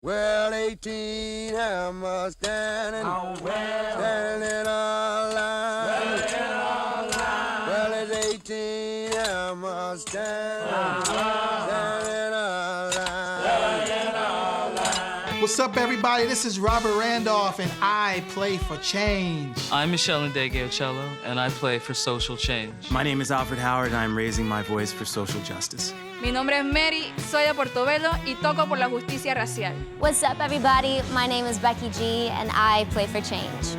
Well, 18 hammers standing, standing in a line. Well, it's 18 hammers standing, standing in a line. What's up, everybody? This is Robert Randolph, and I play for change. I'm Michelle Ndegeocello, and I play for social change. My name is Alfred Howard, and I'm raising my voice for social justice. Mi nombre es Mary, soy de Portobelo y toco por la justicia racial. What's up, everybody? My name is Becky G, and I play for change.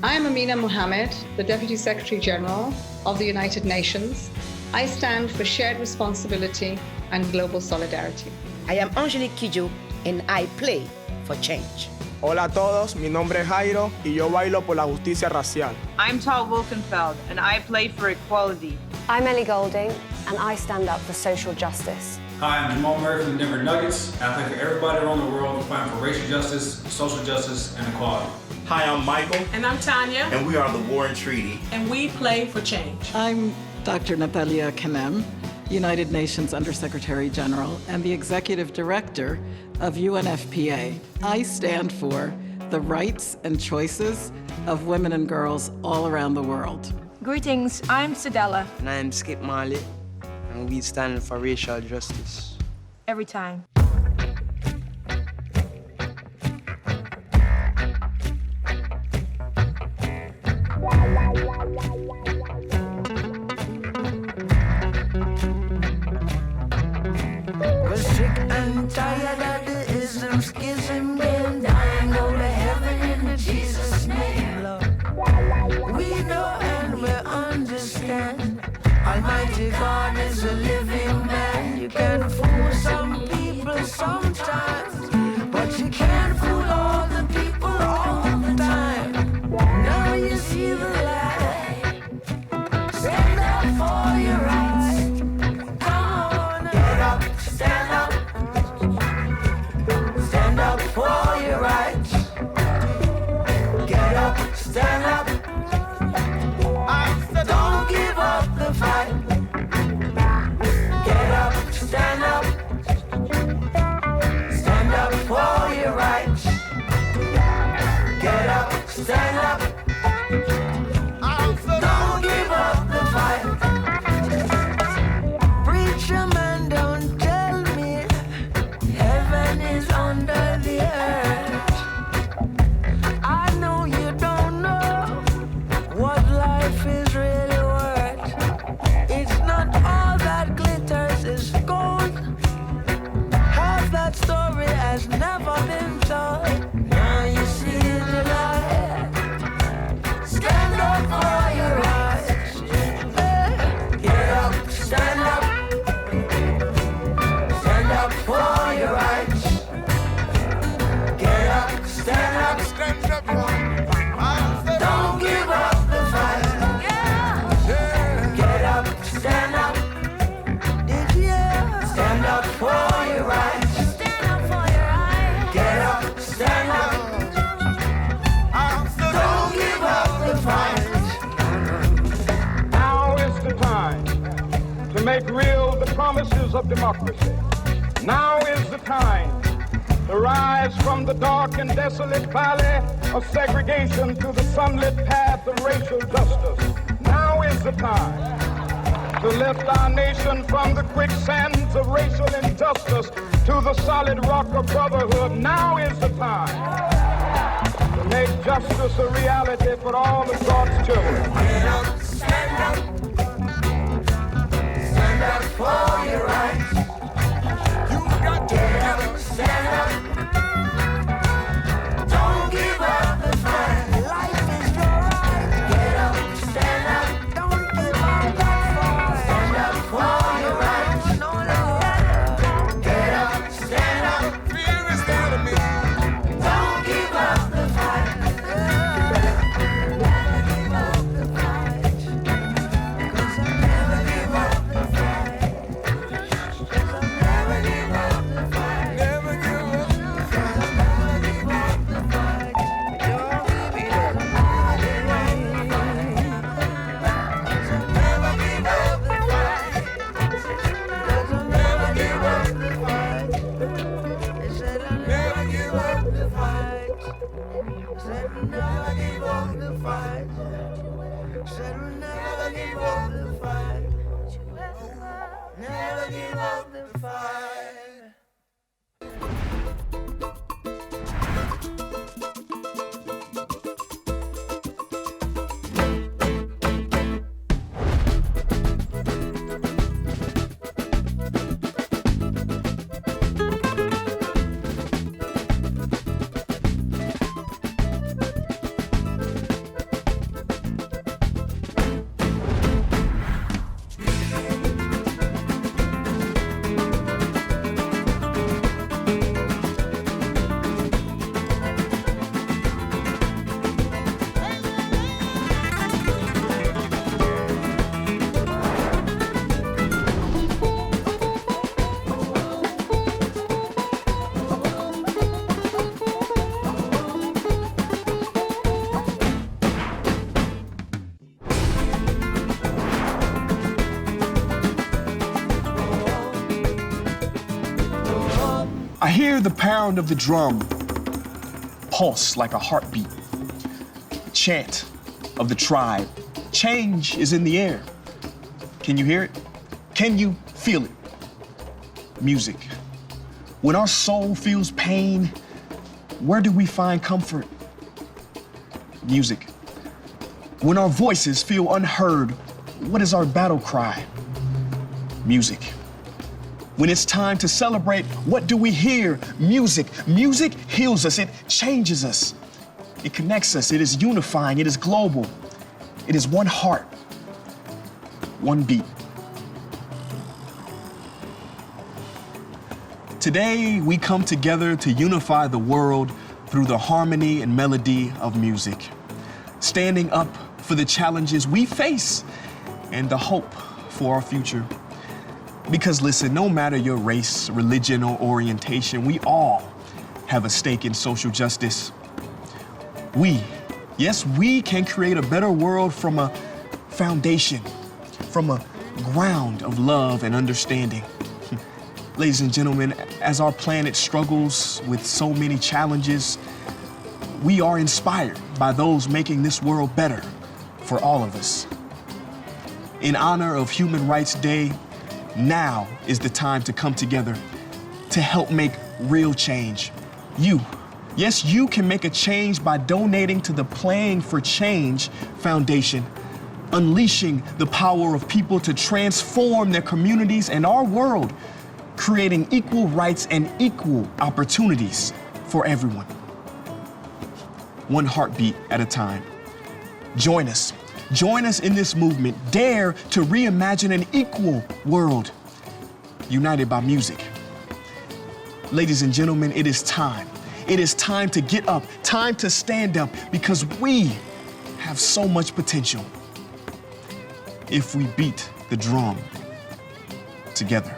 I'm Amina Mohammed, the Deputy Secretary General of the United Nations. I stand for shared responsibility and global solidarity. I am Angélique Kidjo, and I play for change. Hola a todos, mi nombre es Jairo y yo bailo por la justicia racial. I'm Tal Wolkenfeld, and I play for equality. I'm Ellie Goulding, and I stand up for social justice. Hi, I'm Jamal Murray from the Denver Nuggets, and I play for everybody around the world fighting for racial justice, social justice, and equality. Hi, I'm Michael. And I'm Tanya. And we are the War and Treaty. And we play for change. I'm Dr. Natalia Kanem, United Nations Undersecretary General and the Executive Director of UNFPA. I stand for the rights and choices of women and girls all around the world. Greetings, I'm Cedella. And I'm Skip Marley, and we stand for racial justice. Every time. We're sick and tired of the ism, schism, men dying, go to heaven in Jesus' name, Lord. We know and we understand, Almighty God is a living man. You can fool some people sometimes, but you can't fool all the people all the time. Now you see the light. Stand up for your rights. Come on, get up, stand up. Stand up for your rights. Get up, stand up. Don't give up the fight. Get up, stand up. Stand up for your rights. Get up, stand up. Don't give up the fight. Preacher man, don't tell me heaven is under the earth. I know you don't know what life is really worth. It's not all that glitters is gold. Half that story has never been told. Now you see the light. Stand up for your rights. Get up, stand up. Stand up for your rights. Get up, stand up. Stand up. Don't give up the fight. Get up, stand up. Stand up for your rights. Get up, stand up. Don't give up the fight. Now is the time to make real the promises of democracy. Now is the time to rise from the dark and desolate valley of segregation to the sunlit path of racial justice. Now is the time to lift our nation from the quicksands of racial injustice to the solid rock of brotherhood. Now is the time to make justice a reality for all of God's children. Get up, stand up. Stand up for your rights. You got to get up, stand up. Don't give up the fight. Life is your right. Get up, stand up. Don't give up the fight. Stand up for your rights. No, no. Get up, stand up. Fear is the enemy. Don't give up the fight. Never give up the fight. 'Cause I'll never give up the fight. 'Cause I'll never give up the fight. Said we never give up the fight. Said we never give up the fight. Never give up the fight. I hear the pound of the drum pulse like a heartbeat. The chant of the tribe. Change is in the air. Can you hear it? Can you feel it? Music. When our soul feels pain, where do we find comfort? Music. When our voices feel unheard, what is our battle cry? Music. When it's time to celebrate, what do we hear? Music. Music heals us. It changes us. It connects us. It is unifying. It is global. It is one heart, one beat. Today, we come together to unify the world through the harmony and melody of music, standing up for the challenges we face and the hope for our future. Because listen, no matter your race, religion, or orientation, we all have a stake in social justice. Yes, we can create a better world from a foundation, from a ground of love and understanding. Ladies and gentlemen, as our planet struggles with so many challenges, we are inspired by those making this world better for all of us. In honor of Human Rights Day, now is the time to come together to help make real change. Yes, you can make a change by donating to the Playing for Change Foundation, unleashing the power of people to transform their communities and our world, creating equal rights and equal opportunities for everyone. One heartbeat at a time. Join us. Join us in this movement. Dare to reimagine an equal world, united by music. Ladies and gentlemen, it is time. It is time to get up, time to stand up, because we have so much potential if we beat the drum together.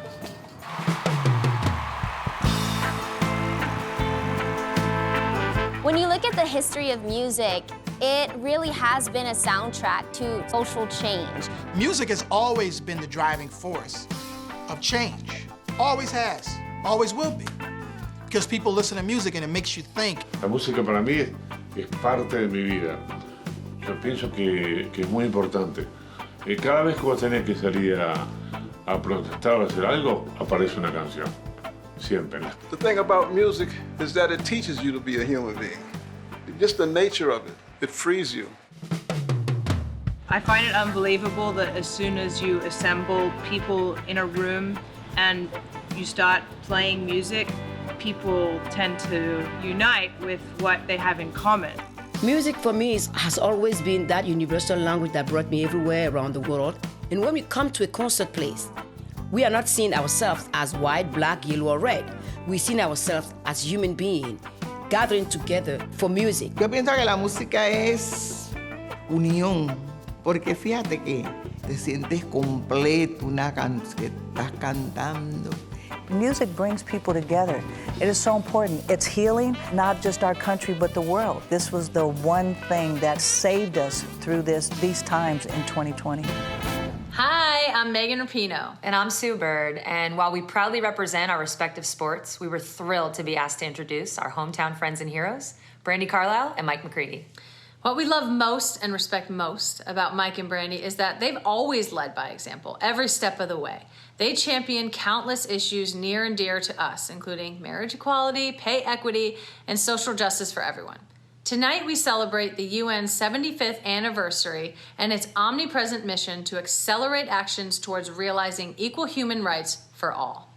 When you look at the history of music, it really has been a soundtrack to social change. Music has always been the driving force of change. Always has, always will be. Because people listen to music and it makes you think. La música para mí es parte de mi vida. Yo pienso que es muy importante. Cada vez que vos tenés que salir a protestar o hacer algo, aparece una canción. Siempre. The thing about music is that it teaches you to be a human being. Just the nature of it. It frees you. I find it unbelievable that as soon as you assemble people in a room and you start playing music, people tend to unite with what they have in common. Music for me has always been that universal language that brought me everywhere around the world. And when we come to a concert place, we are not seeing ourselves as white, black, yellow, or red. We see ourselves as human beings gathering together for music. Yo pienso que la música es unión, porque fíjate que te sientes completo una canción que estás cantando. Music brings people together. It is so important. It's healing, not just our country, but the world. This was the one thing that saved us through these times in 2020. Hi, Hi, I'm Megan Rapinoe. And I'm Sue Bird. And while we proudly represent our respective sports, we were thrilled to be asked to introduce our hometown friends and heroes, Brandi Carlile and Mike McCready. What we love most and respect most about Mike and Brandi is that they've always led by example every step of the way. They champion countless issues near and dear to us, including marriage equality, pay equity, and social justice for everyone. Tonight, we celebrate the UN's 75th anniversary and its omnipresent mission to accelerate actions towards realizing equal human rights for all.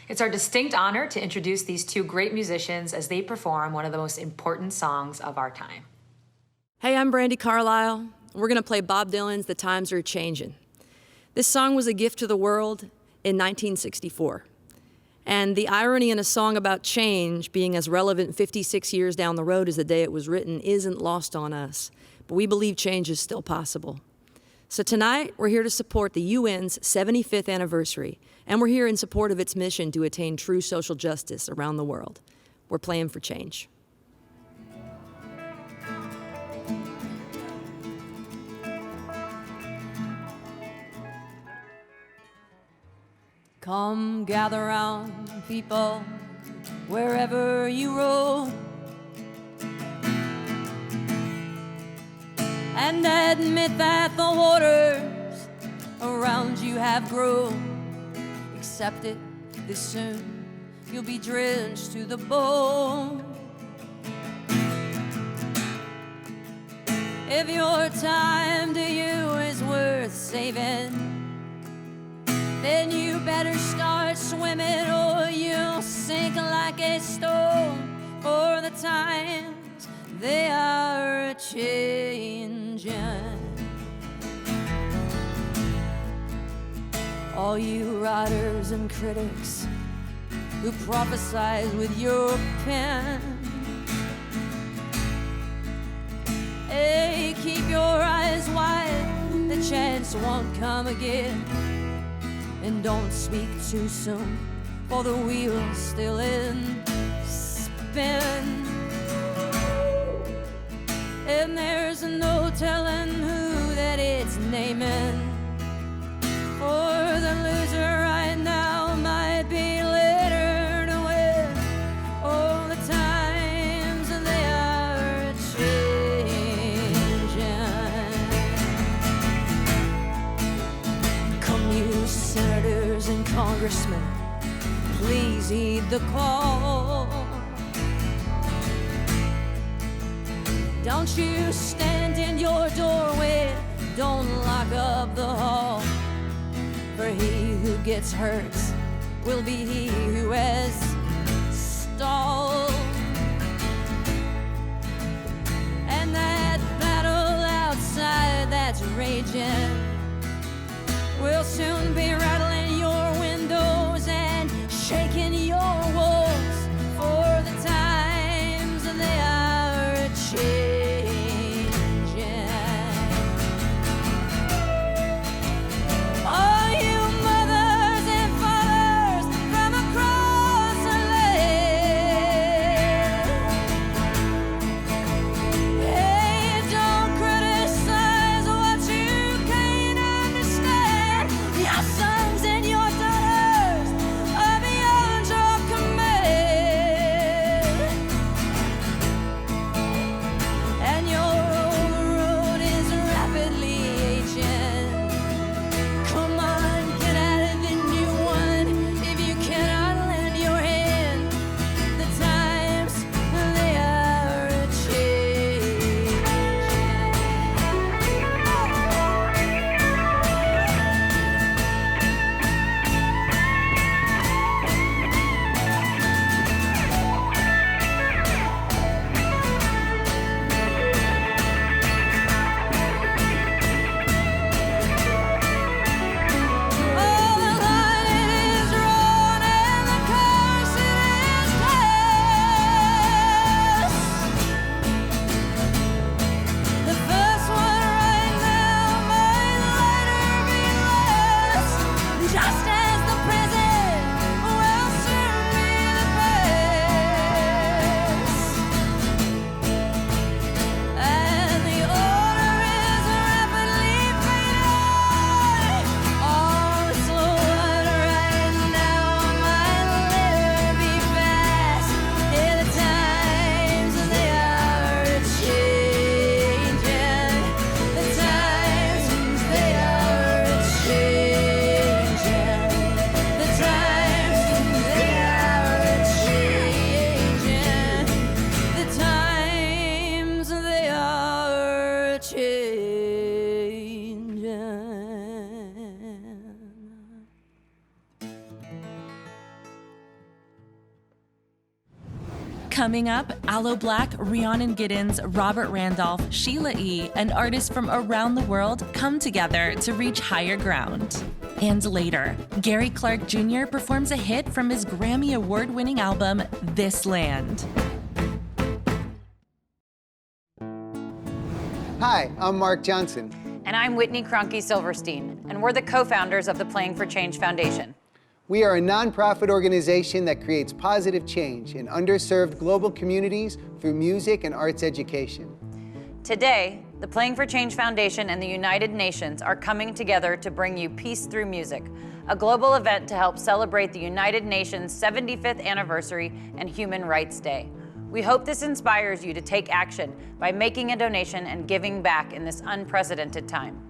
It's our distinct honor to introduce these two great musicians as they perform one of the most important songs of our time. Hey, I'm Brandi Carlile. We're gonna play Bob Dylan's The Times Are Changin'. This song was a gift to the world in 1964. And the irony in a song about change being as relevant 56 years down the road as the day it was written isn't lost on us. But we believe change is still possible. So tonight, we're here to support the UN's 75th anniversary, and we're here in support of its mission to attain true social justice around the world. We're playing for change. Come gather round, people, wherever you roam, and admit that the waters around you have grown. Accept it, this soon you'll be drenched to the bone. If your time to you is worth saving, then you better start swimming or you'll sink like a stone. For the times, they are changing. All you writers and critics who prophesize with your pen, hey, keep your eyes wide, the chance won't come again. And don't speak too soon, for the wheel's still in spin. And there's no telling who that it's naming. For the loser right now might be later to win. All the times they are changing. Come you senators and congressmen, please heed the call. Don't you stand in your doorway, don't lock up the hall. For he who gets hurt will be he who has stalled. And that battle outside that's raging will soon be rattling your windows and shaking your walls. For the times they are changing. All you mothers and fathers from across Coming up, Aloe, Blacc, Rhiannon, Giddens, Robert Randolph, Sheila E., and artists from around the world come together to reach higher ground. And later, Gary Clark Jr. performs a hit from his Grammy Award-winning album, This Land. Hi, I'm Mark Johnson. And I'm Whitney Cronky Silverstein, and we're the co-founders of the Playing for Change Foundation. We are a nonprofit organization that creates positive change in underserved global communities through music and arts education. Today, the Playing for Change Foundation and the United Nations are coming together to bring you Peace Through Music, a global event to help celebrate the United Nations 75th anniversary and Human Rights Day. We hope this inspires you to take action by making a donation and giving back in this unprecedented time.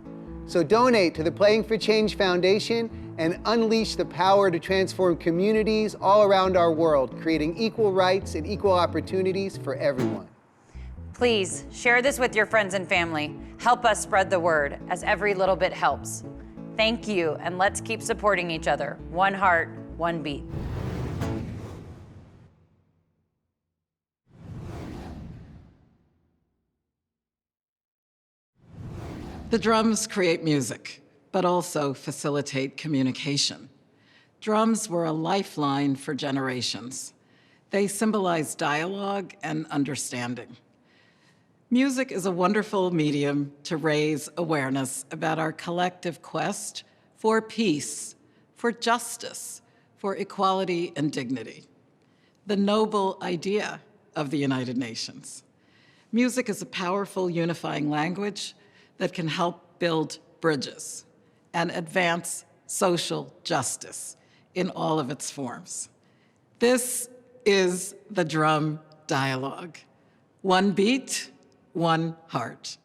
So donate to the Playing for Change Foundation and unleash the power to transform communities all around our world, creating equal rights and equal opportunities for everyone. Please share this with your friends and family. Help us spread the word, as every little bit helps. Thank you, and let's keep supporting each other. One heart, one beat. The drums create music, but also facilitate communication. Drums were a lifeline for generations. They symbolize dialogue and understanding. Music is a wonderful medium to raise awareness about our collective quest for peace, for justice, for equality and dignity, the noble idea of the United Nations. Music is a powerful unifying language that can help build bridges and advance social justice in all of its forms. This is the Drum Dialogue. One beat, one heart.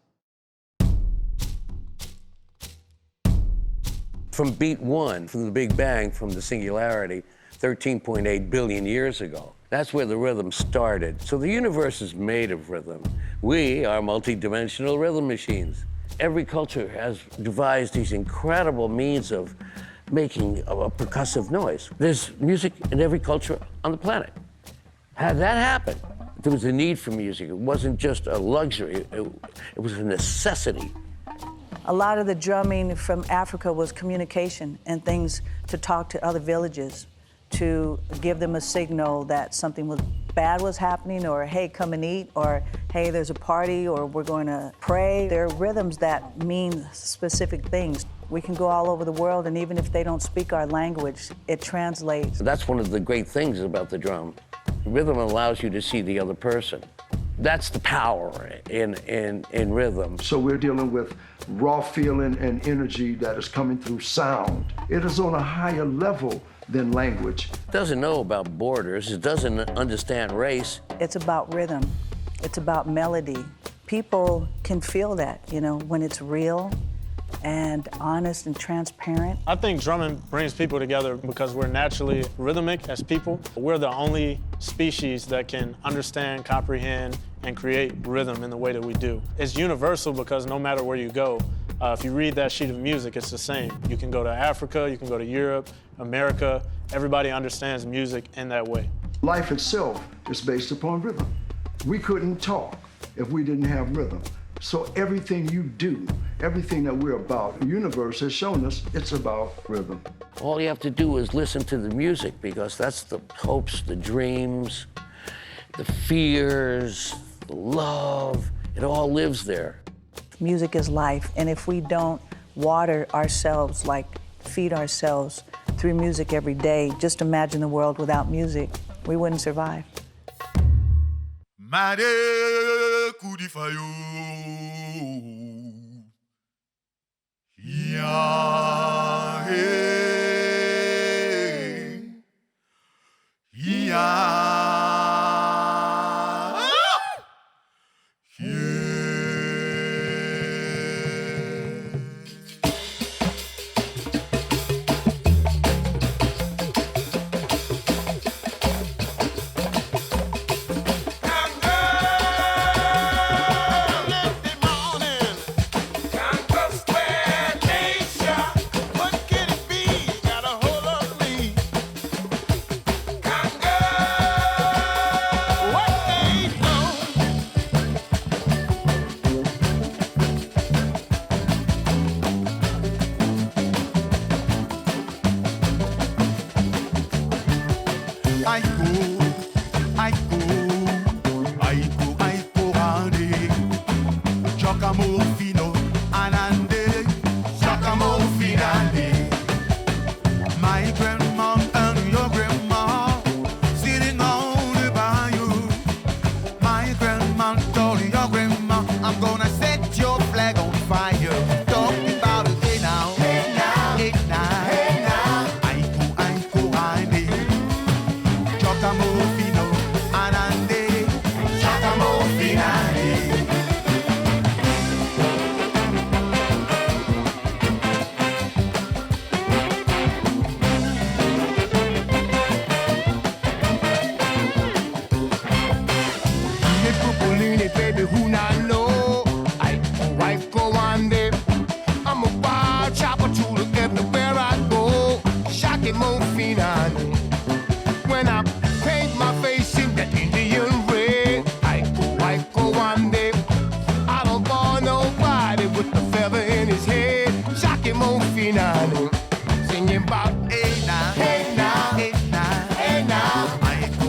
From beat one, from the Big Bang, from the singularity, 13.8 billion years ago. That's where the rhythm started. So the universe is made of rhythm. We are multi-dimensional rhythm machines. Every culture has devised these incredible means of making a percussive noise. There's music in every culture on the planet. Had that happened, there was a need for music. It wasn't just a luxury, it was a necessity. A lot of the drumming from Africa was communication and things to talk to other villages, to give them a signal that something bad was happening, or hey, come and eat, or hey, there's a party, or we're going to pray. There are rhythms that mean specific things. We can go all over the world, and even if they don't speak our language, it translates. That's one of the great things about the drum. Rhythm allows you to see the other person. That's the power in rhythm. So we're dealing with raw feeling and energy that is coming through sound. It is on a higher level than language. It doesn't know about borders. It doesn't understand race. It's about rhythm. It's about melody. People can feel that, you know, when it's real and honest and transparent. I think drumming brings people together because we're naturally rhythmic as people. We're the only species that can understand, comprehend, and create rhythm in the way that we do. It's universal because no matter where you go, if you read that sheet of music, it's the same. You can go to Africa, you can go to Europe, America. Everybody understands music in that way. Life itself is based upon rhythm. We couldn't talk if we didn't have rhythm. So everything you do, everything that we're about, the universe has shown us it's about rhythm. All you have to do is listen to the music, because that's the hopes, the dreams, the fears, the love. It all lives there. Music is life, and if we don't water ourselves, like feed ourselves through music every day, just imagine the world without music. We wouldn't survive. Made kudifayo ya he ya me, baby, who not know? I go one day. I'm a wild chopper to everywhere I go. Shocking more finale. When I paint my face in that Indian red, I go one day. I don't want nobody with a feather in his head. Shocking more finale. Singing about hey now, hey now, hey now, hey now.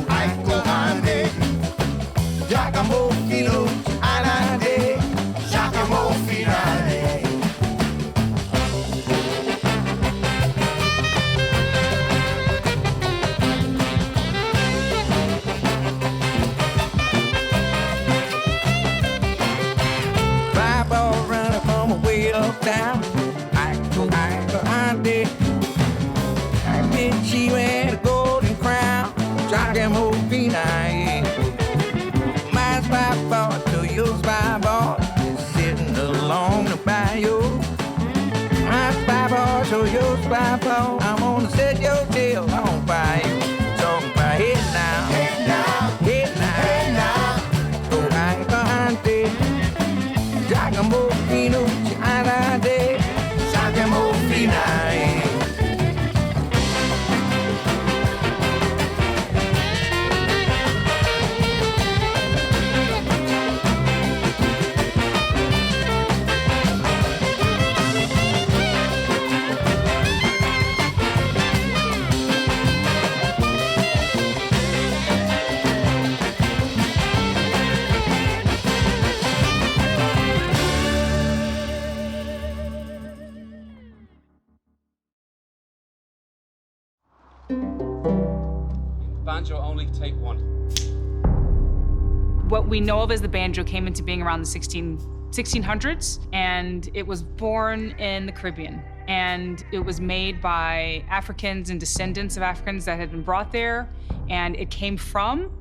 I go one day. Giacomo Fino, Anande, Giacomo Finale. Five ball running from way up down. I go, Ande. I bet she wear the golden crown. Giacomo Finale. My spy ball to your spy ball is sitting along the bayou. My spy ball to your spy ball. I'm gonna set your tail on fire. Talking about it now, it now, it now, it now. Go I Ante, Giacomo Fino, Gianade, Giacomo Finale. Banjo only take one. What we know of as the banjo came into being around the 1600s, and it was born in the Caribbean. And it was made by Africans and descendants of Africans that had been brought there. And it came from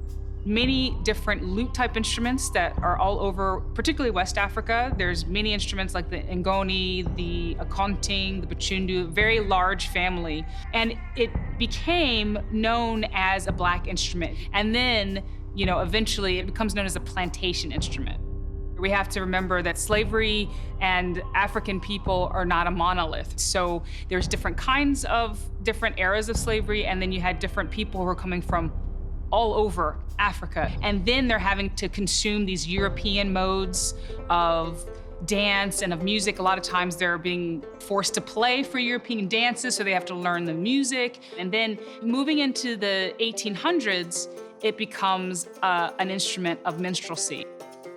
many different lute-type instruments that are all over, particularly West Africa. There's many instruments like the ngoni, the akonting, the bachundu, very large family. And it became known as a black instrument. And then, eventually it becomes known as a plantation instrument. We have to remember that slavery and African people are not a monolith. So there's different kinds of different eras of slavery, and then you had different people who are coming from all over Africa. And then they're having to consume these European modes of dance and of music. A lot of times they're being forced to play for European dances, so they have to learn the music. And then moving into the 1800s, it becomes an instrument of minstrelsy.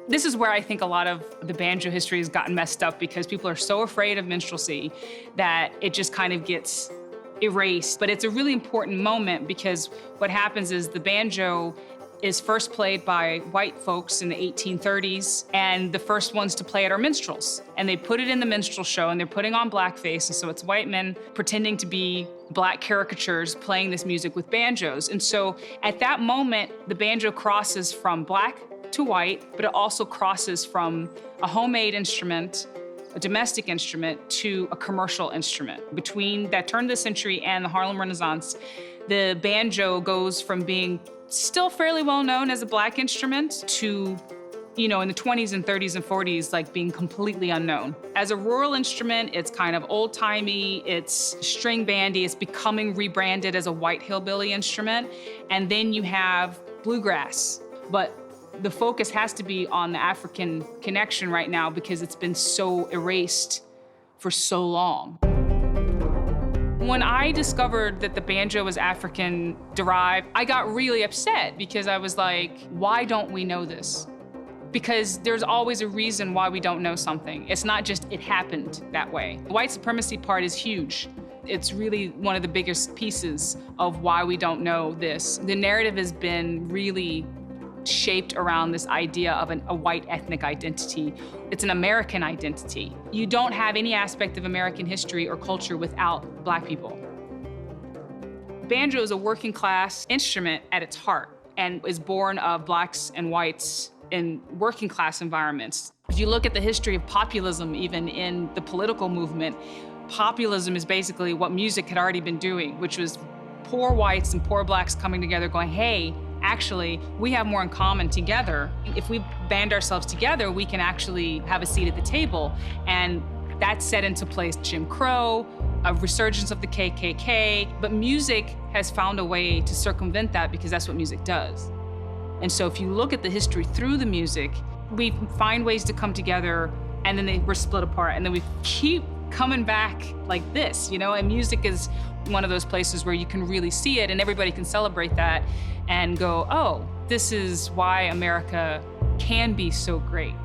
This is where I think a lot of the banjo history has gotten messed up, because people are so afraid of minstrelsy that it just kind of gets erased. But it's a really important moment, because what happens is the banjo is first played by white folks in the 1830s, and the first ones to play it are minstrels. And they put it in the minstrel show, and they're putting on blackface, and so it's white men pretending to be black caricatures playing this music with banjos. And so at that moment, the banjo crosses from black to white, but it also crosses from a homemade instrument, a domestic instrument, to a commercial instrument. Between that turn of the century and the Harlem Renaissance, the banjo goes from being still fairly well known as a black instrument to, in the 20s and 30s and 40s, like being completely unknown. As a rural instrument, it's kind of old-timey, it's string bandy, it's becoming rebranded as a white hillbilly instrument. And then you have bluegrass. But the focus has to be on the African connection right now, because it's been so erased for so long. When I discovered that the banjo was African derived, I got really upset, because I was like, why don't we know this? Because there's always a reason why we don't know something. It's not just it happened that way. The white supremacy part is huge. It's really one of the biggest pieces of why we don't know this. The narrative has been really shaped around this idea of a white ethnic identity. It's an American identity. You don't have any aspect of American history or culture without black people. Banjo is a working class instrument at its heart, and is born of blacks and whites in working class environments. If you look at the history of populism, even in the political movement, populism is basically what music had already been doing, which was poor whites and poor blacks coming together going, hey, actually, we have more in common together. If we band ourselves together, we can actually have a seat at the table. And that set into place Jim Crow, a resurgence of the KKK, but music has found a way to circumvent that because that's what music does. And so if you look at the history through the music, we find ways to come together, and then we're split apart, and then we keep coming back like this, and music is one of those places where you can really see it and everybody can celebrate that and go, oh, this is why America can be so great.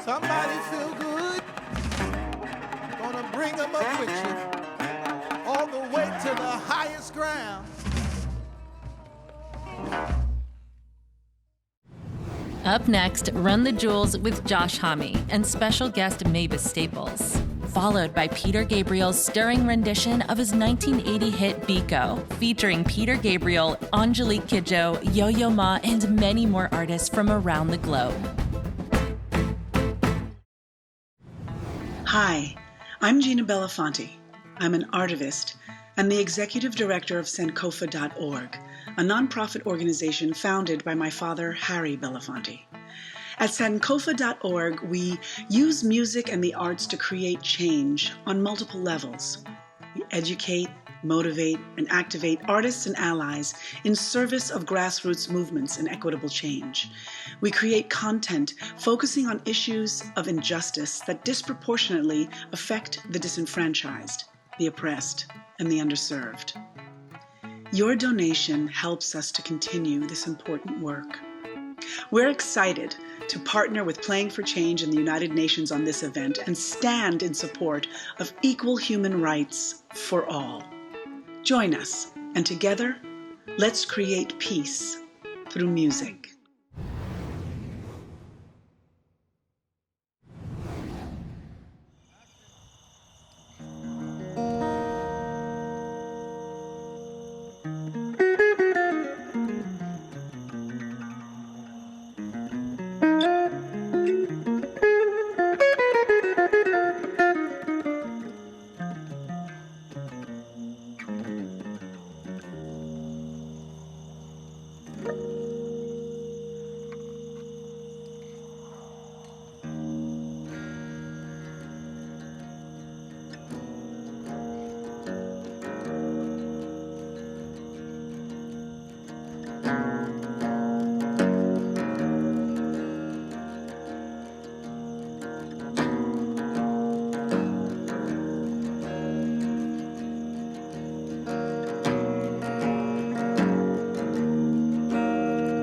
Somebody feel good. Gonna bring them up with you all the way to the highest ground. Up next, Run the Jewels with Josh Homme and special guest Mavis Staples. Followed by Peter Gabriel's stirring rendition of his 1980 hit Biko, featuring Peter Gabriel, Angélique Kidjo, Yo-Yo Ma, and many more artists from around the globe. Hi, I'm Gina Belafonte. I'm an artivist and the executive director of Sankofa.org, a nonprofit organization founded by my father, Harry Belafonte. At Sankofa.org, we use music and the arts to create change on multiple levels. We educate, motivate, and activate artists and allies in service of grassroots movements and equitable change. We create content focusing on issues of injustice that disproportionately affect the disenfranchised, the oppressed, and the underserved. Your donation helps us to continue this important work. We're excited to partner with Playing for Change and the United Nations on this event and stand in support of equal human rights for all. Join us, and together, let's create peace through music.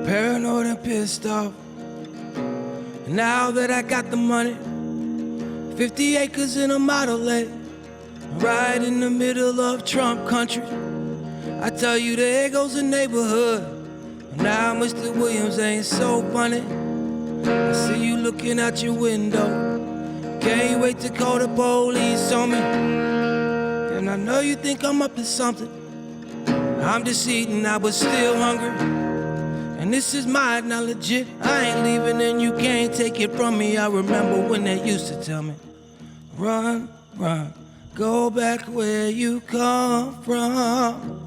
Paranoid and pissed off. Now that I got the money, 50 acres in a Model A, right in the middle of Trump country. I tell you, there goes the neighborhood. Now Mr. Williams ain't so funny. I see you looking out your window. Can't wait to call the police on me. And I know you think I'm up to something. I'm just eating, I was still hungry. And this is mine, not legit. I ain't leaving and you can't take it from me. I remember when they used to tell me, run, run, go back where you come from.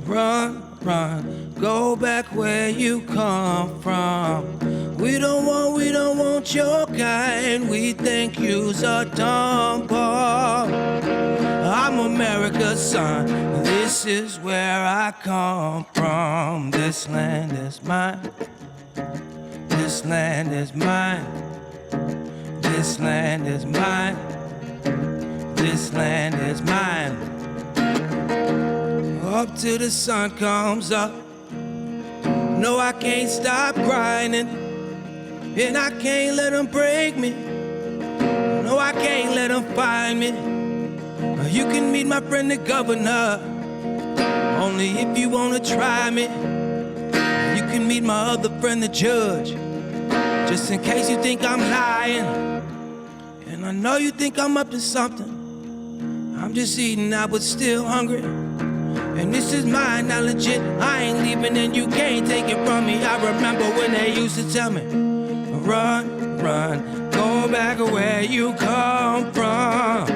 Run, run, go back where you come from. We don't want your kind. We think you's a dumb boy. I'm America's son. This is where I come from. This land is mine. This land is mine. This land is mine. This land is mine. Up till the sun comes up. No, I can't stop grinding. And I can't let them break me. No, I can't let them find me. You can meet my friend the governor, only if you wanna try me. You can meet my other friend the judge, just in case you think I'm lying. And I know you think I'm up to something. I'm just eating, I was still hungry. And this is mine, not legit. I ain't leaving and you can't take it from me. I remember when they used to tell me, run, run, go back where you come from.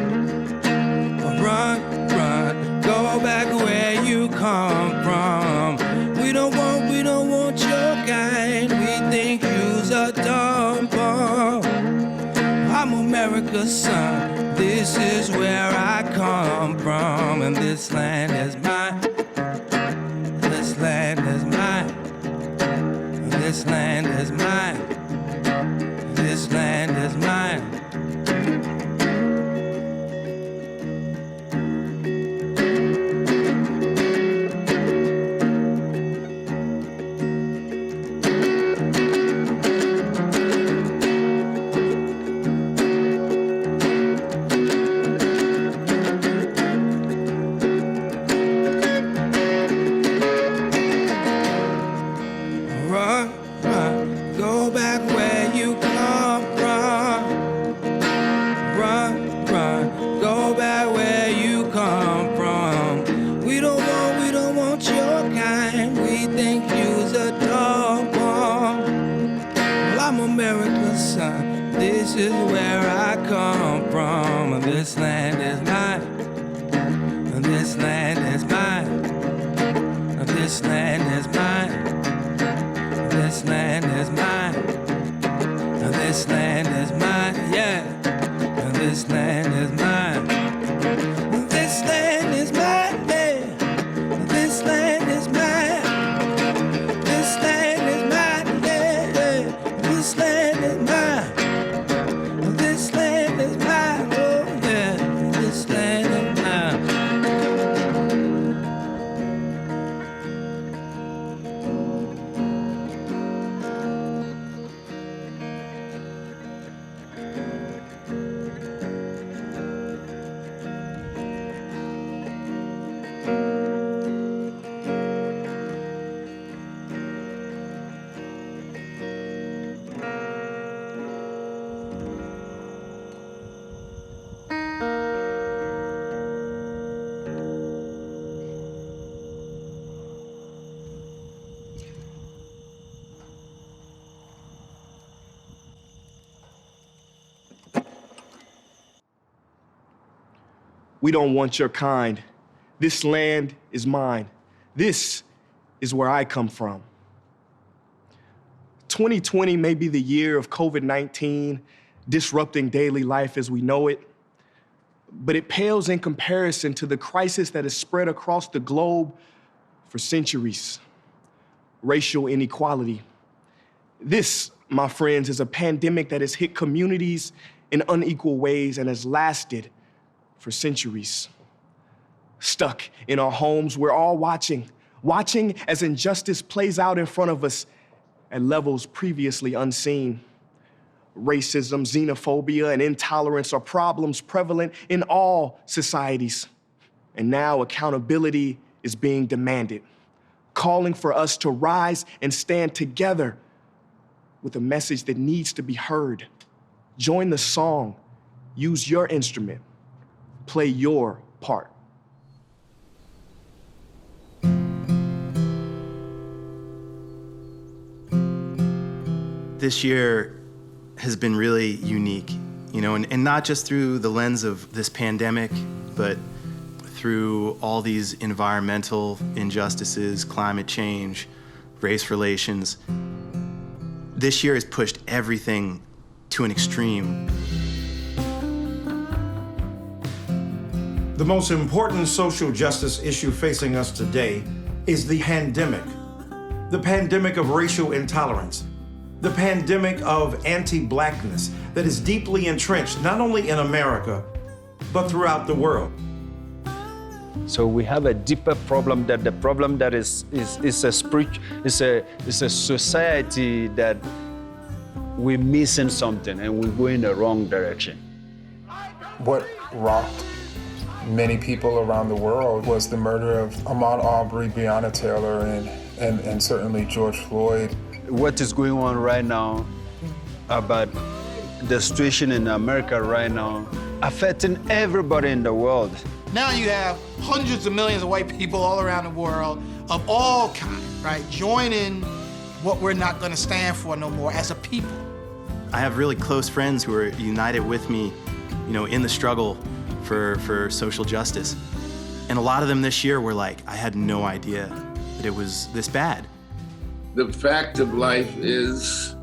Run, run, go back where you come from. We don't want your kind. We think you's a dumb boy. I'm America's son. This is where I come from. And this land is mine. This land is mine. This land is mine. This land is mine. a dog one. Well, I'm America's son. This is where I come from. This land is mine. This land is mine. This land is mine. This land is mine. This land is mine. Yeah. This land is mine. This land is mine. Yeah. This land is mine. This land is mine. Yeah. This land is mine. This land is mine. Oh yeah. This land is mine. We don't want your kind. This land is mine. This is where I come from. 2020 may be the year of COVID-19, disrupting daily life as we know it, but it pales in comparison to the crisis that has spread across the globe for centuries. Racial inequality. This, my friends, is a pandemic that has hit communities in unequal ways and has lasted for centuries. Stuck in our homes, we're all watching as injustice plays out in front of us at levels previously unseen. Racism, xenophobia, and intolerance are problems prevalent in all societies. And now accountability is being demanded, calling for us to rise and stand together with a message that needs to be heard. Join the song, use your instrument, play your part. This year has been really unique, you know, and not just through the lens of this pandemic, but through all these environmental injustices, climate change, race relations. This year has pushed everything to an extreme. The most important social justice issue facing us today is the pandemic of racial intolerance, the pandemic of anti-Blackness that is deeply entrenched not only in America, but throughout the world. So we have a deeper problem, that the problem that is a society that we're missing something and we're going the wrong direction. What rocked many people around the world was the murder of Ahmaud Arbery, Breonna Taylor, and certainly George Floyd. What is going on right now about the situation in America right now, affecting everybody in the world. Now you have hundreds of millions of white people all around the world of all kinds, right, joining what we're not gonna stand for no more as a people. I have really close friends who are united with me, you know, in the struggle for social justice. And a lot of them this year were like, I had no idea that it was this bad. The fact of life is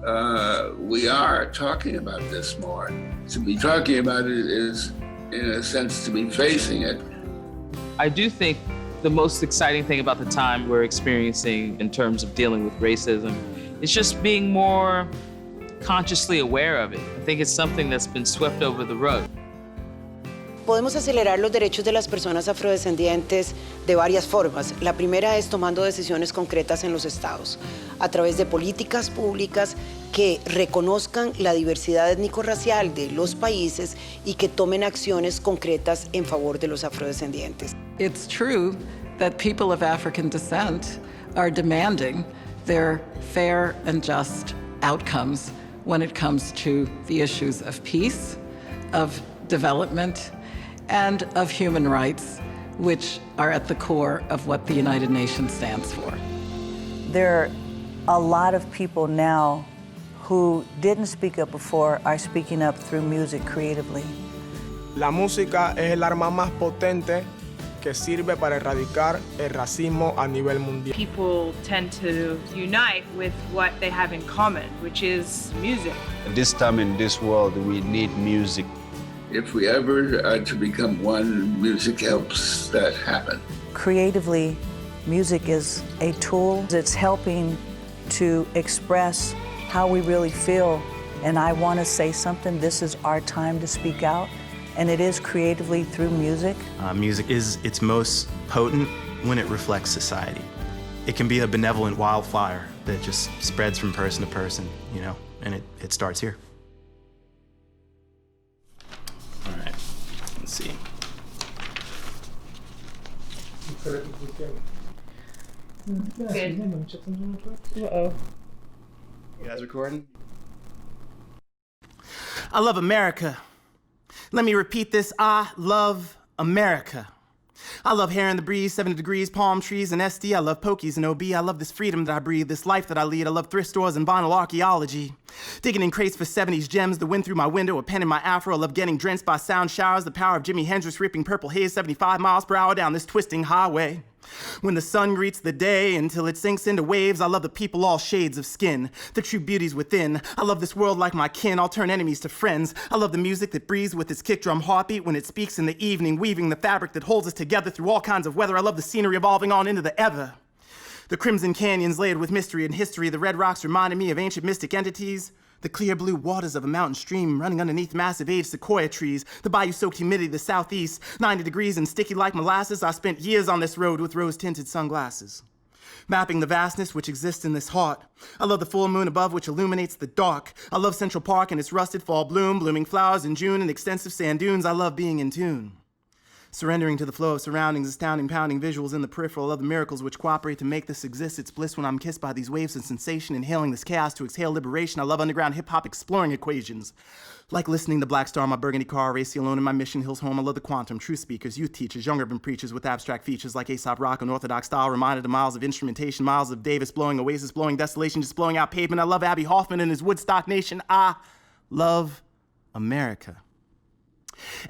we are talking about this more. To be talking about it is, in a sense, to be facing it. I do think the most exciting thing about the time we're experiencing in terms of dealing with racism is just being more consciously aware of it. I think it's something that's been swept over the rug. Podemos acelerar los derechos de las personas afrodescendientes de varias formas. La primera es tomando decisiones concretas en los estados, a través de políticas públicas que reconozcan la diversidad étnico-racial de los países y que tomen acciones concretas en favor de los afrodescendientes. It's true that people of African descent are demanding their fair and just outcomes when it comes to the issues of peace, of development, and of human rights, which are at the core of what the United Nations stands for. There are a lot of people now who didn't speak up before are speaking up through music creatively. La música es el arma más potente que sirve para erradicar el racismo a nivel mundial. People tend to unite with what they have in common, which is music. At this time in this world, we need music. If we ever are to become one, music helps that happen. Creatively, music is a tool. It's helping to express how we really feel. And I want to say something. This is our time to speak out. And it is creatively through music. Music is its most potent when it reflects society. It can be a benevolent wildfire that just spreads from person to person, you know, and it starts here. All right, let's see. Good. Uh-oh. You guys recording? I love America. Let me repeat this. I love America. I love hair in the breeze, 70 degrees, palm trees, and SD. I love pokies and OB. I love this freedom that I breathe, this life that I lead. I love thrift stores and vinyl archaeology. Digging in crates for 70s gems, the wind through my window, a pen in my afro. I love getting drenched by sound showers, the power of Jimi Hendrix ripping purple haze 75 miles per hour down this twisting highway. When the sun greets the day until it sinks into waves, I love the people, all shades of skin, the true beauties within. I love this world like my kin, I'll turn enemies to friends. I love the music that breathes with its kick drum heartbeat when it speaks in the evening, weaving the fabric that holds us together through all kinds of weather. I love the scenery evolving on into the ever. The crimson canyons layered with mystery and history, the red rocks reminding me of ancient mystic entities. The clear blue waters of a mountain stream running underneath massive aged sequoia trees. The bayou-soaked humidity of the southeast, 90 degrees and sticky like molasses. I spent years on this road with rose-tinted sunglasses, mapping the vastness which exists in this heart. I love the full moon above which illuminates the dark. I love Central Park and its rusted fall bloom, blooming flowers in June and extensive sand dunes. I love being in tune, surrendering to the flow of surroundings, astounding, pounding visuals in the peripheral. I love the miracles which cooperate to make this exist. It's bliss when I'm kissed by these waves of sensation, inhaling this chaos to exhale liberation. I love underground hip-hop exploring equations, like listening to Black Starr in my burgundy car, racing alone in my Mission Hills home. I love the quantum, true speakers, youth teachers, young urban preachers with abstract features like Aesop Rock and Orthodox style, reminded of miles of instrumentation, miles of Davis blowing, Oasis blowing, desolation just blowing out pavement. I love Abbie Hoffman and his Woodstock Nation. I love America.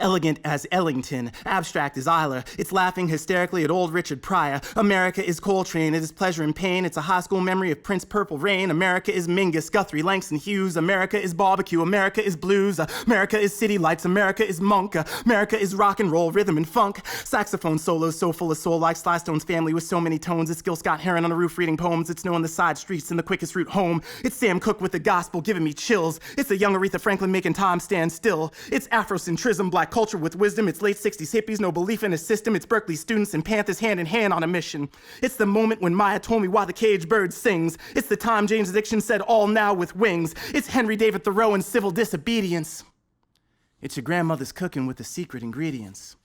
Elegant as Ellington, abstract as Euler. It's laughing hysterically at old Richard Pryor. America is Coltrane, it is pleasure and pain. It's a high school memory of Prince Purple Rain. America is Mingus, Guthrie, Langston Hughes. America is barbecue, America is blues. America is city lights, America is monk. America is rock and roll, rhythm and funk. Saxophone solos so full of soul like Sly Stone's family with so many tones. It's Gil Scott-Heron on the roof reading poems. It's knowing the side streets and the quickest route home. It's Sam Cooke with the gospel giving me chills. It's a young Aretha Franklin making time stand still. It's Afrocentrism, black culture with wisdom. It's late 60s hippies, no belief in a system. It's Berkeley students and Panthers hand in hand on a mission. It's the moment when Maya told me why the caged bird sings. It's the time James Addiction said all now with wings. It's Henry David Thoreau and civil disobedience. It's your grandmother's cooking with the secret ingredients.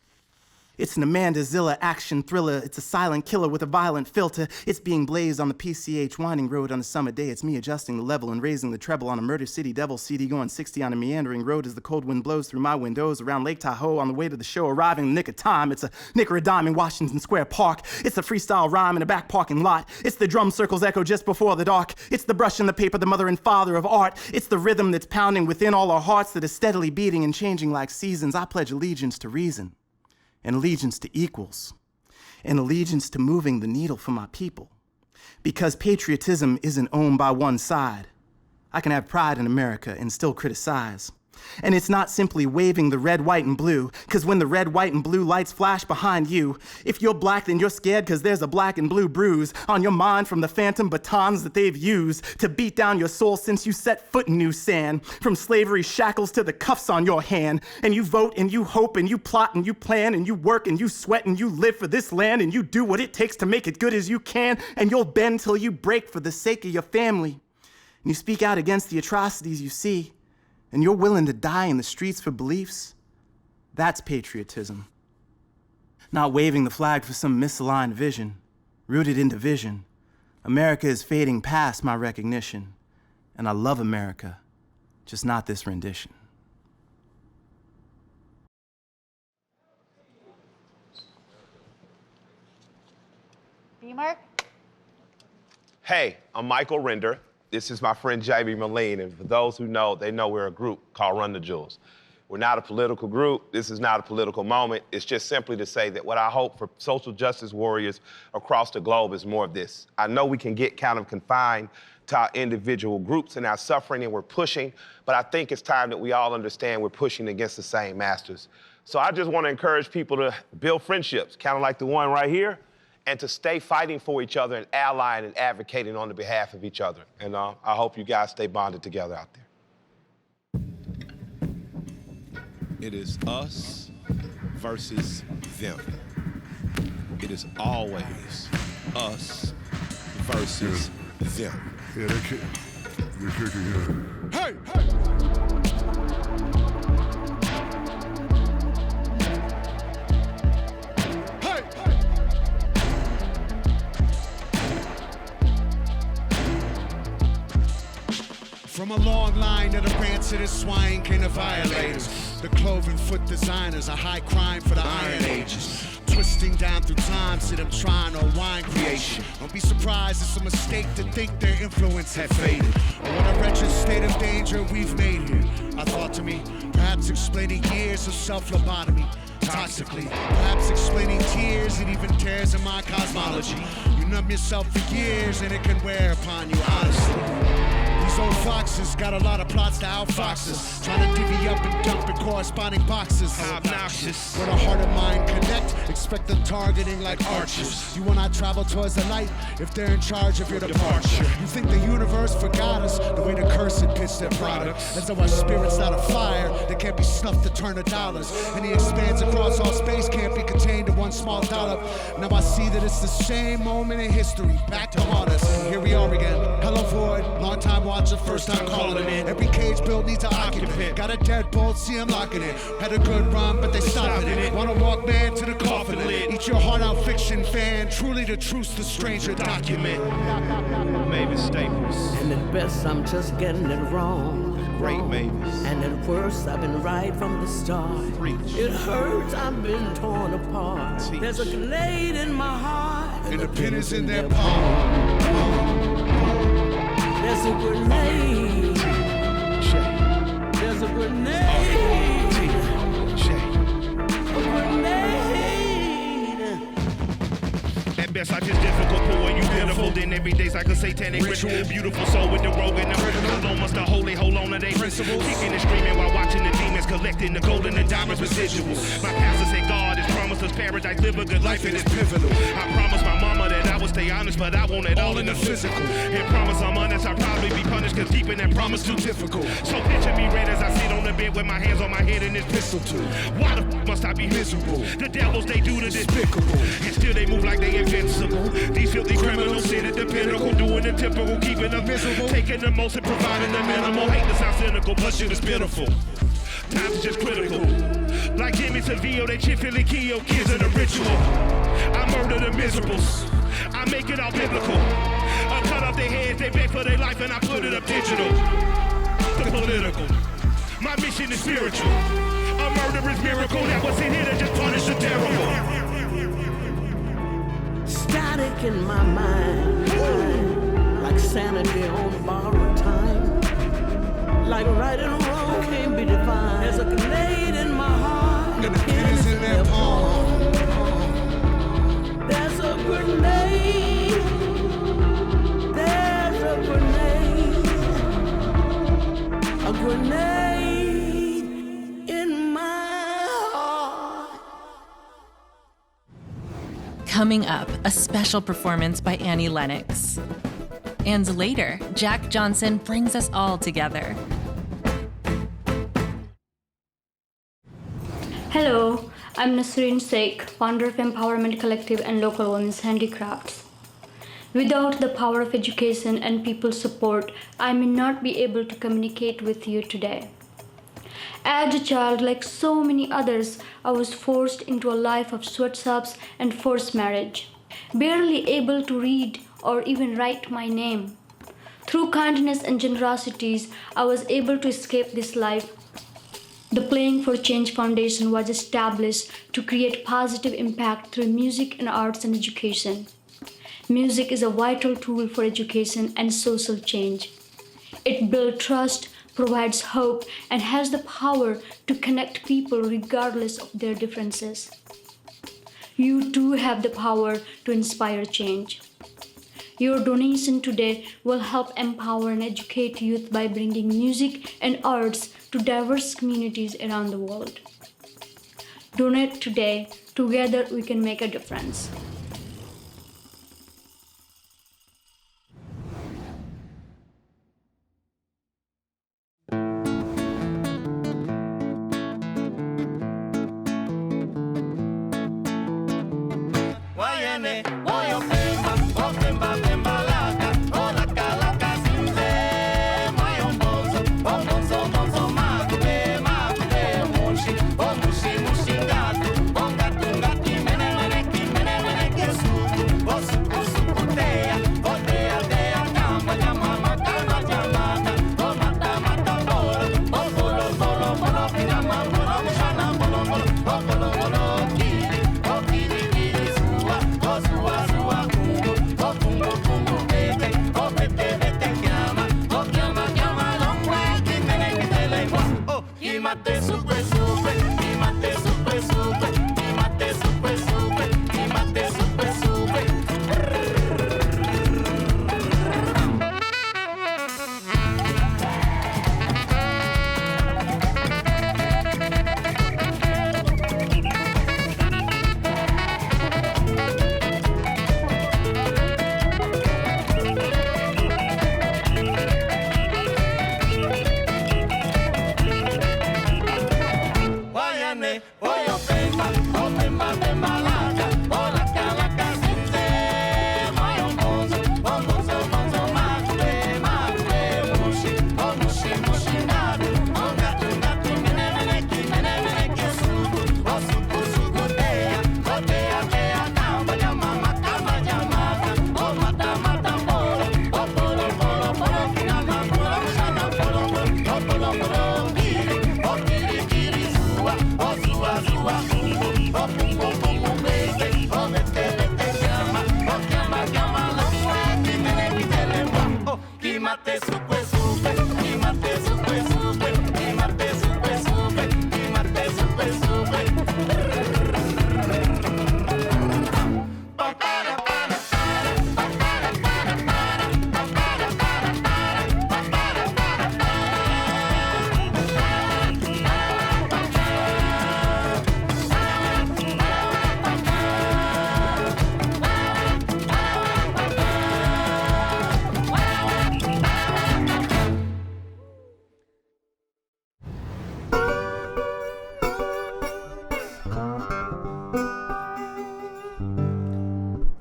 It's an Amanda Zilla action thriller. It's a silent killer with a violent filter. It's being blazed on the PCH winding road on a summer day. It's me adjusting the level and raising the treble on a Murder City Devil CD going 60 on a meandering road as the cold wind blows through my windows around Lake Tahoe on the way to the show, arriving in the nick of time. It's a nick or a dime in Washington Square Park. It's a freestyle rhyme in a back parking lot. It's the drum circles echo just before the dark. It's the brush and the paper, the mother and father of art. It's the rhythm that's pounding within all our hearts that is steadily beating and changing like seasons. I pledge allegiance to reason, and allegiance to equals, and allegiance to moving the needle for my people. Because patriotism isn't owned by one side. I can have pride in America and still criticize. And it's not simply waving the red, white, and blue, because when the red, white, and blue lights flash behind you, if you're black, then you're scared because there's a black and blue bruise on your mind from the phantom batons that they've used to beat down your soul since you set foot in new sand, from slavery's shackles to the cuffs on your hand. And you vote and you hope and you plot and you plan and you work and you sweat and you live for this land and you do what it takes to make it good as you can, and you'll bend till you break for the sake of your family. And you speak out against the atrocities you see, and you're willing to die in the streets for beliefs. That's patriotism. Not waving the flag for some misaligned vision, rooted in division. America is fading past my recognition, and I love America, just not this rendition. B-Mark? Hey, I'm Michael Render. This is my friend J.B. Melim, and for those who know, they know we're a group called Run the Jewels. We're not a political group. This is not a political moment. It's just simply to say that what I hope for social justice warriors across the globe is more of this. I know we can get kind of confined to our individual groups and our suffering, and we're pushing, but I think it's time that we all understand we're pushing against the same masters. So I just want to encourage people to build friendships, kind of like the one right here, and to stay fighting for each other and allying and advocating on the behalf of each other. And I hope you guys stay bonded together out there. It is us versus them. It is always us versus them. Yeah, that kid. Hey! From a long line of the rancid swine came the violators. The cloven foot designers, a high crime for the Iron Ages. Twisting down through time, see them trying to unwind creation. Don't be surprised it's a mistake to think their influence had faded. Or what a wretched state of danger we've made here. I thought to me, perhaps explaining years of self-lobotomy. Toxically, perhaps explaining tears and even tears in my cosmology. You numb yourself for years and it can wear upon you, honestly. These old foxes got a lot of plots to outfox us, trying to divvy up and dump in corresponding boxes. Obnoxious. Where the heart and mind connect, expect them targeting like archers. You will not travel towards the light if they're in charge of your departure. You think the universe forgot us the way the cursed pitch their products, as though our spirit's not a fire that can't be snuffed to turn to dollars. And the expanse across all space can't be contained to one small dollop. Now I see that it's the same moment in history back to haunt us. Here we are again. Hello Void, long time watcher, first time calling in. Every cage built needs an occupant. Got a deadbolt, see him locking it. Had a good run, but they stopping it. Wanna walk man to the coffin lid. Eat your heart out fiction fan. Truly the truth, the stranger document. Mavis Staples. And at best I'm just getting it wrong. Great Mavis. And at worst I've been right from the start. Preach. It hurts, I've been torn apart. Teach. There's a grenade in my heart. And the pin is in their palm. There's a grenade. There's a grenade. A grenade. At best, life is difficult, but when you pitiful, then every day's like a satanic ritual. Beautiful soul with the rogue and the critical. Almost a holy hold on to their principles. Kicking and screaming while watching the demons collecting the gold and the diamonds residuals. My pastor said God has promised us paradise, live a good life, and it's pivotal. I promised my mama that I would stay honest, but I want it all in the physical. And promise I'm honest, I'll probably be punished, cause keeping that promise too difficult. So picture me red as I sit on the bed with my hands on my head and this pistol too. Why the f must I be miserable? The devils, they do the despicable. And still they move like they invincible. These filthy criminals sit at the pinnacle, doing the typical, keeping us miserable. Taking the most and providing the minimal. Hate to sound cynical, but shit is pitiful. Times is just critical. Like Jimmy Savio, they chiefly kill kids in a ritual. I murder the miserables. I make it all biblical. I cut off their heads, they beg for their life, and I put it up digital. The political. My mission is spiritual. A murderous miracle that was in here to just punish the terrible. Static in my mind, like sanity on borrowed time. Like right and wrong can't be defined. There's a grenade in my heart, and the pin is in their palm. There's a grenade. There's a grenade. A grenade in my heart. Coming up, a special performance by Annie Lennox. And later, Jack Johnson brings us all together. Hello, I'm Nasreen Sheikh, founder of Empowerment Collective and Local Women's Handicrafts. Without the power of education and people's support, I may not be able to communicate with you today. As a child, like so many others, I was forced into a life of sweatshops and forced marriage, barely able to read or even write my name. Through kindness and generosities, I was able to escape this life. The Playing for Change Foundation was established to create positive impact through music and arts and education. Music is a vital tool for education and social change. It builds trust, provides hope, and has the power to connect people regardless of their differences. You too have the power to inspire change. Your donation today will help empower and educate youth by bringing music and arts to diverse communities around the world. Donate today. Together we can make a difference.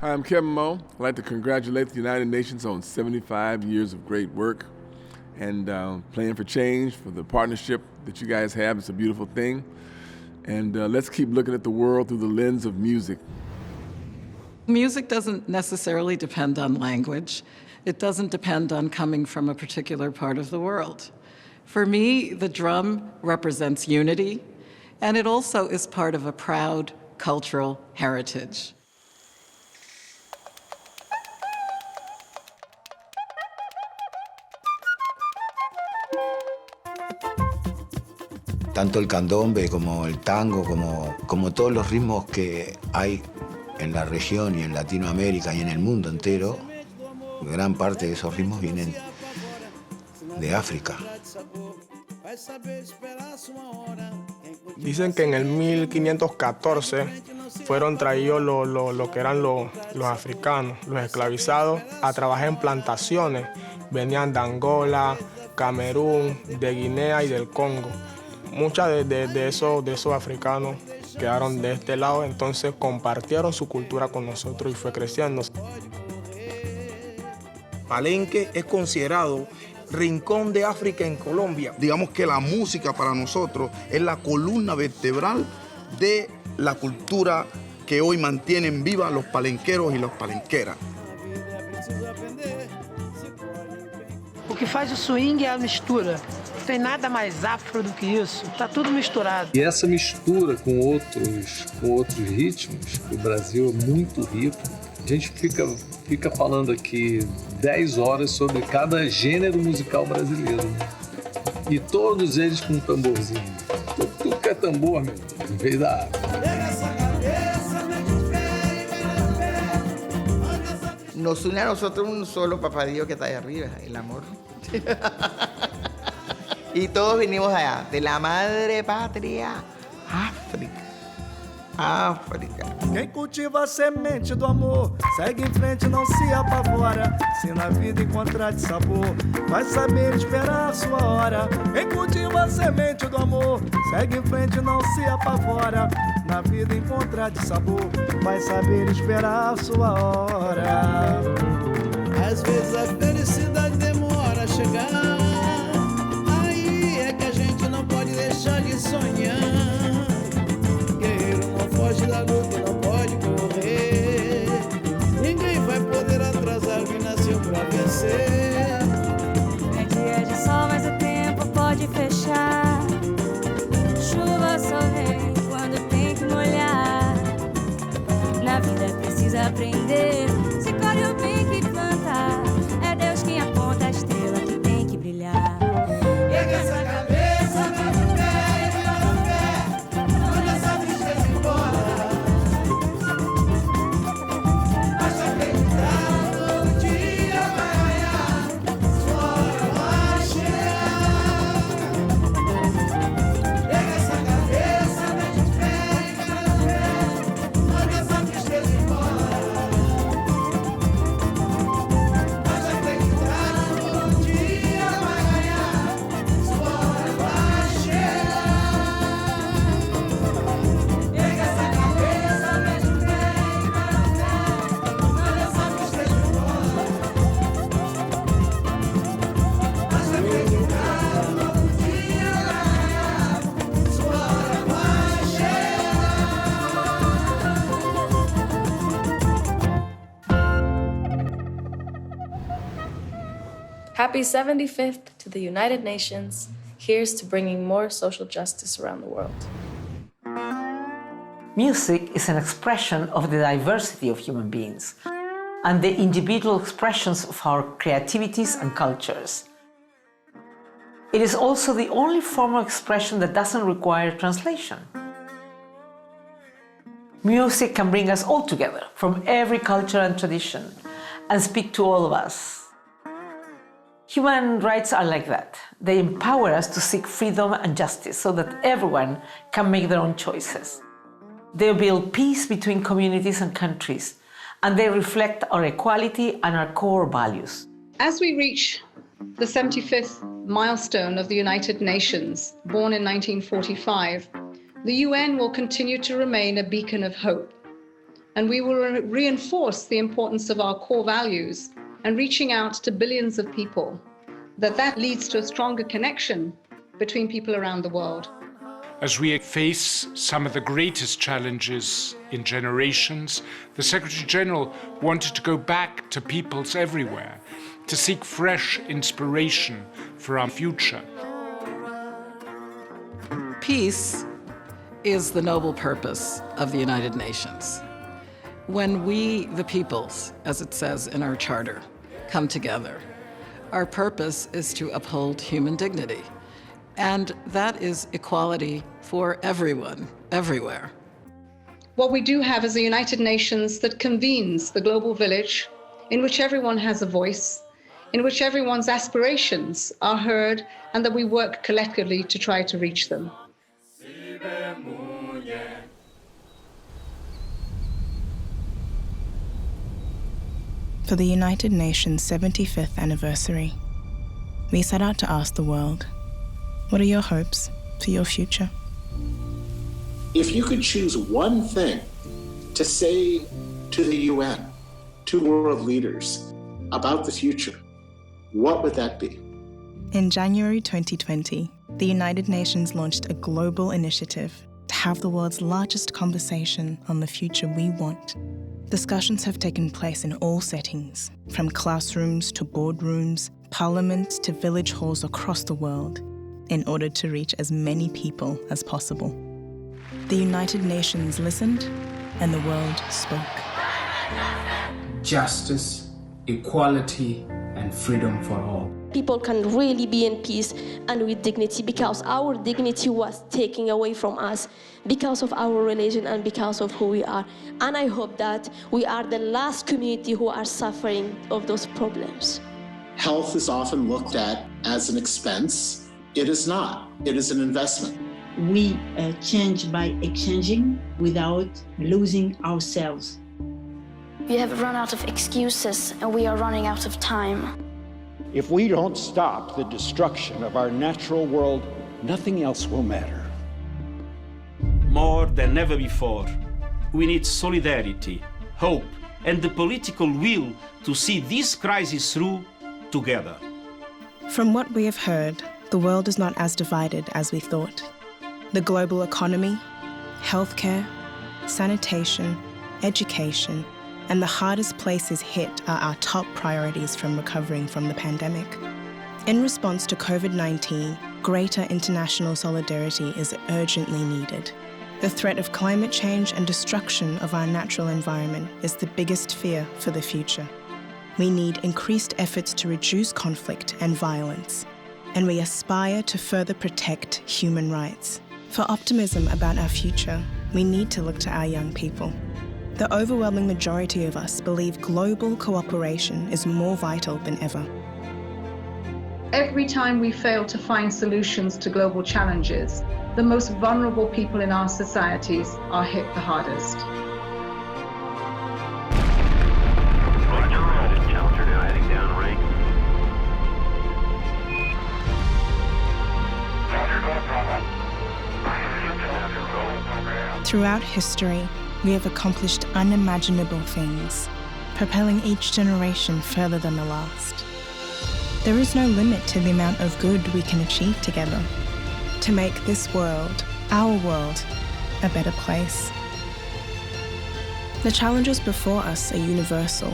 I'm Kevin Moe. I'd like to congratulate the United Nations on 75 years of great work and Playing for Change, for the partnership that you guys have. It's a beautiful thing. And let's keep looking at the world through the lens of music. Music doesn't necessarily depend on language. It doesn't depend on coming from a particular part of the world. For me, the drum represents unity, and it also is part of a proud cultural heritage. Tanto el candombe como el tango, como todos los ritmos que hay en la región y en Latinoamérica y en el mundo entero, gran parte de esos ritmos vienen de África. Dicen que en el 1514 fueron traídos lo que eran los africanos, los esclavizados, a trabajar en plantaciones. Venían de Angola, Camerún, de Guinea y del Congo. Muchos de esos africanos quedaron de este lado, entonces compartieron su cultura con nosotros y fue creciendo. Palenque es considerado rincón de África en Colombia. Digamos que la música para nosotros es la columna vertebral de la cultura que hoy mantienen viva los palenqueros y las palenqueras. O que faz o swing é a mistura. Não tem nada mais afro do que isso. Tá tudo misturado. E essa mistura com outros ritmos, o Brasil é muito rico. A gente fica fica falando aqui 10 horas sobre cada gênero musical brasileiro. E todos eles com um tamborzinho. Tudo que é tambor, meu, veio da água. Nos une a nosotros un solo papá Dios que está ahí arriba, el amor. Y todos vinimos allá, de la madre patria, África. África. Quem cultiva a semente do amor, segue em frente, não se apavora. Se na vida encontrar de sabor, vai saber esperar a sua hora. Quem cultiva a semente do amor, segue em frente, não se apavora. Na vida encontrar de sabor, vai saber esperar a sua hora. Às vezes a felicidade demora a chegar. Aí é que a gente não pode deixar de sonhar. Foge da luta, não pode correr. Ninguém vai poder atrasar quem nasceu pra vencer. É dia de sol, mas o tempo pode fechar. Chuva só vem quando tem que molhar. Na vida precisa aprender. Se colhe o bem que plantar. É Deus quem aponta a estrela que tem que brilhar. Pega essa cabeça, vai no pé, vai no pé. Manda essa tristeza embora. Happy 75th to the United Nations. Here's to bringing more social justice around the world. Music is an expression of the diversity of human beings and the individual expressions of our creativities and cultures. It is also the only form of expression that doesn't require translation. Music can bring us all together from every culture and tradition and speak to all of us. Human rights are like that. They empower us to seek freedom and justice so that everyone can make their own choices. They build peace between communities and countries, and they reflect our equality and our core values. As we reach the 75th milestone of the United Nations, born in 1945, the UN will continue to remain a beacon of hope, and we will reinforce the importance of our core values and reaching out to billions of people, that leads to a stronger connection between people around the world. As we face some of the greatest challenges in generations, the Secretary General wanted to go back to peoples everywhere to seek fresh inspiration for our future. Peace is the noble purpose of the United Nations. When we, the peoples, as it says in our charter, come together, our purpose is to uphold human dignity. And that is equality for everyone, everywhere. What we do have is a United Nations that convenes the global village, in which everyone has a voice, in which everyone's aspirations are heard, and that we work collectively to try to reach them. For the United Nations 75th anniversary, we set out to ask the world, what are your hopes for your future? If you could choose one thing to say to the UN, to world leaders about the future, what would that be? In January 2020, the United Nations launched a global initiative to have the world's largest conversation on the future we want. Discussions have taken place in all settings, from classrooms to boardrooms, parliaments to village halls across the world, in order to reach as many people as possible. The United Nations listened, and the world spoke. justice, equality, and freedom for all. People can really be in peace and with dignity because our dignity was taken away from us because of our religion and because of who we are. And I hope that we are the last community who are suffering of those problems. Health is often looked at as an expense. It is not. It is an investment. We change by exchanging without losing ourselves. We have run out of excuses and we are running out of time. If we don't stop the destruction of our natural world, nothing else will matter. More than ever before, we need solidarity, hope, and the political will to see this crisis through together. From what we have heard, the world is not as divided as we thought. The global economy, healthcare, sanitation, education, and the hardest places hit are our top priorities from recovering from the pandemic. In response to COVID-19, greater international solidarity is urgently needed. The threat of climate change and destruction of our natural environment is the biggest fear for the future. We need increased efforts to reduce conflict and violence, and we aspire to further protect human rights. For optimism about our future, we need to look to our young people. The overwhelming majority of us believe global cooperation is more vital than ever. Every time we fail to find solutions to global challenges, the most vulnerable people in our societies are hit the hardest. Throughout history, we have accomplished unimaginable things, propelling each generation further than the last. There is no limit to the amount of good we can achieve together to make this world, our world, a better place. The challenges before us are universal,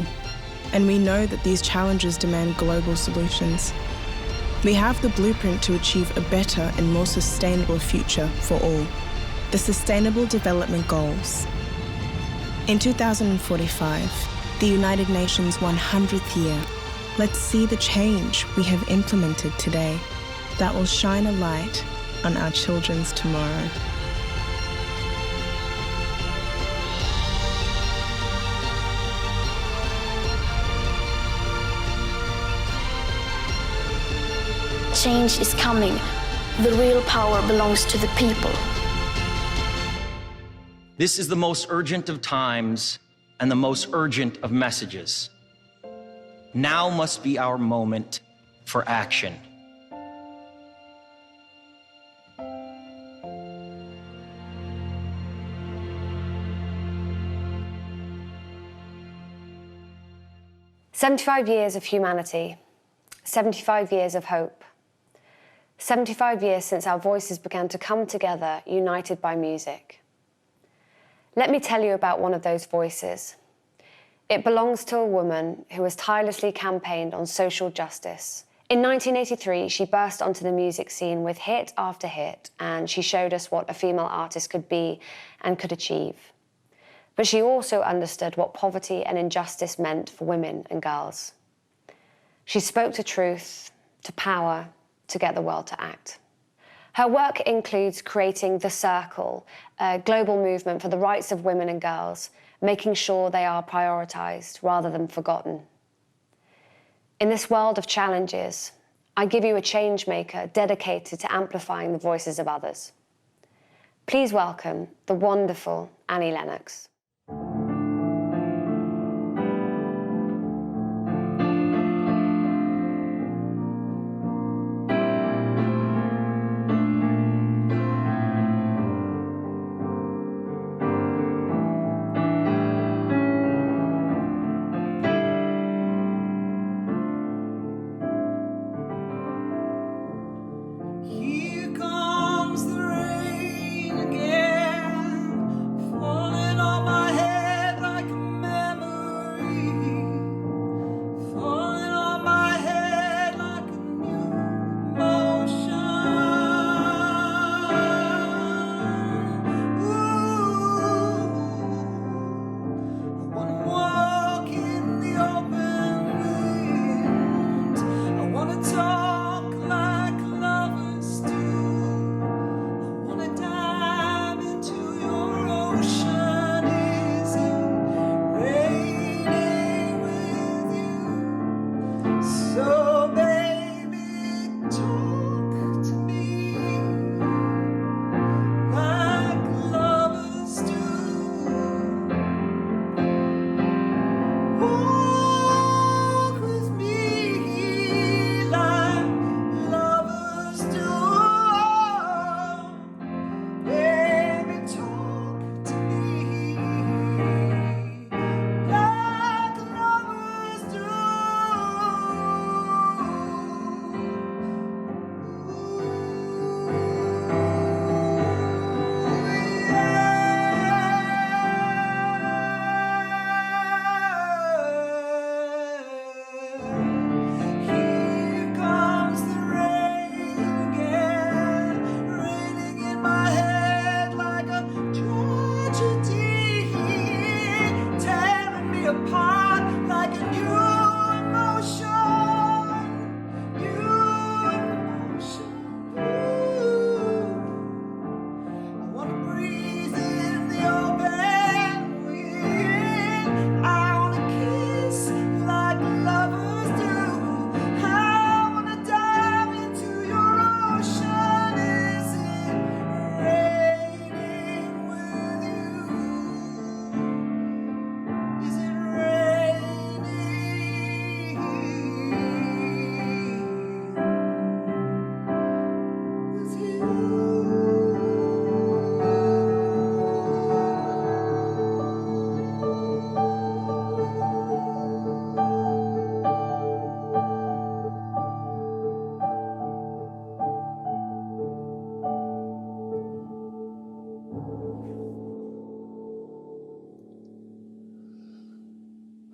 and we know that these challenges demand global solutions. We have the blueprint to achieve a better and more sustainable future for all. The Sustainable Development Goals. In 2045, the United Nations 100th year, let's see the change we have implemented today that will shine a light on our children's tomorrow. Change is coming. The real power belongs to the people. This is the most urgent of times and the most urgent of messages. Now must be our moment for action. "75 years of humanity, 75 years of hope, 75 years since our voices began to come together, united by music. Let me tell you about one of those voices. It belongs to a woman who has tirelessly campaigned on social justice. In 1983, she burst onto the music scene with hit after hit, and she showed us what a female artist could be and could achieve. But she also understood what poverty and injustice meant for women and girls. She spoke to truth, to power, to get the world to act. Her work includes creating The Circle, a global movement for the rights of women and girls, making sure they are prioritised rather than forgotten. In this world of challenges, I give you a change maker dedicated to amplifying the voices of others. Please welcome the wonderful Annie Lennox. Here comes the rain again, falling on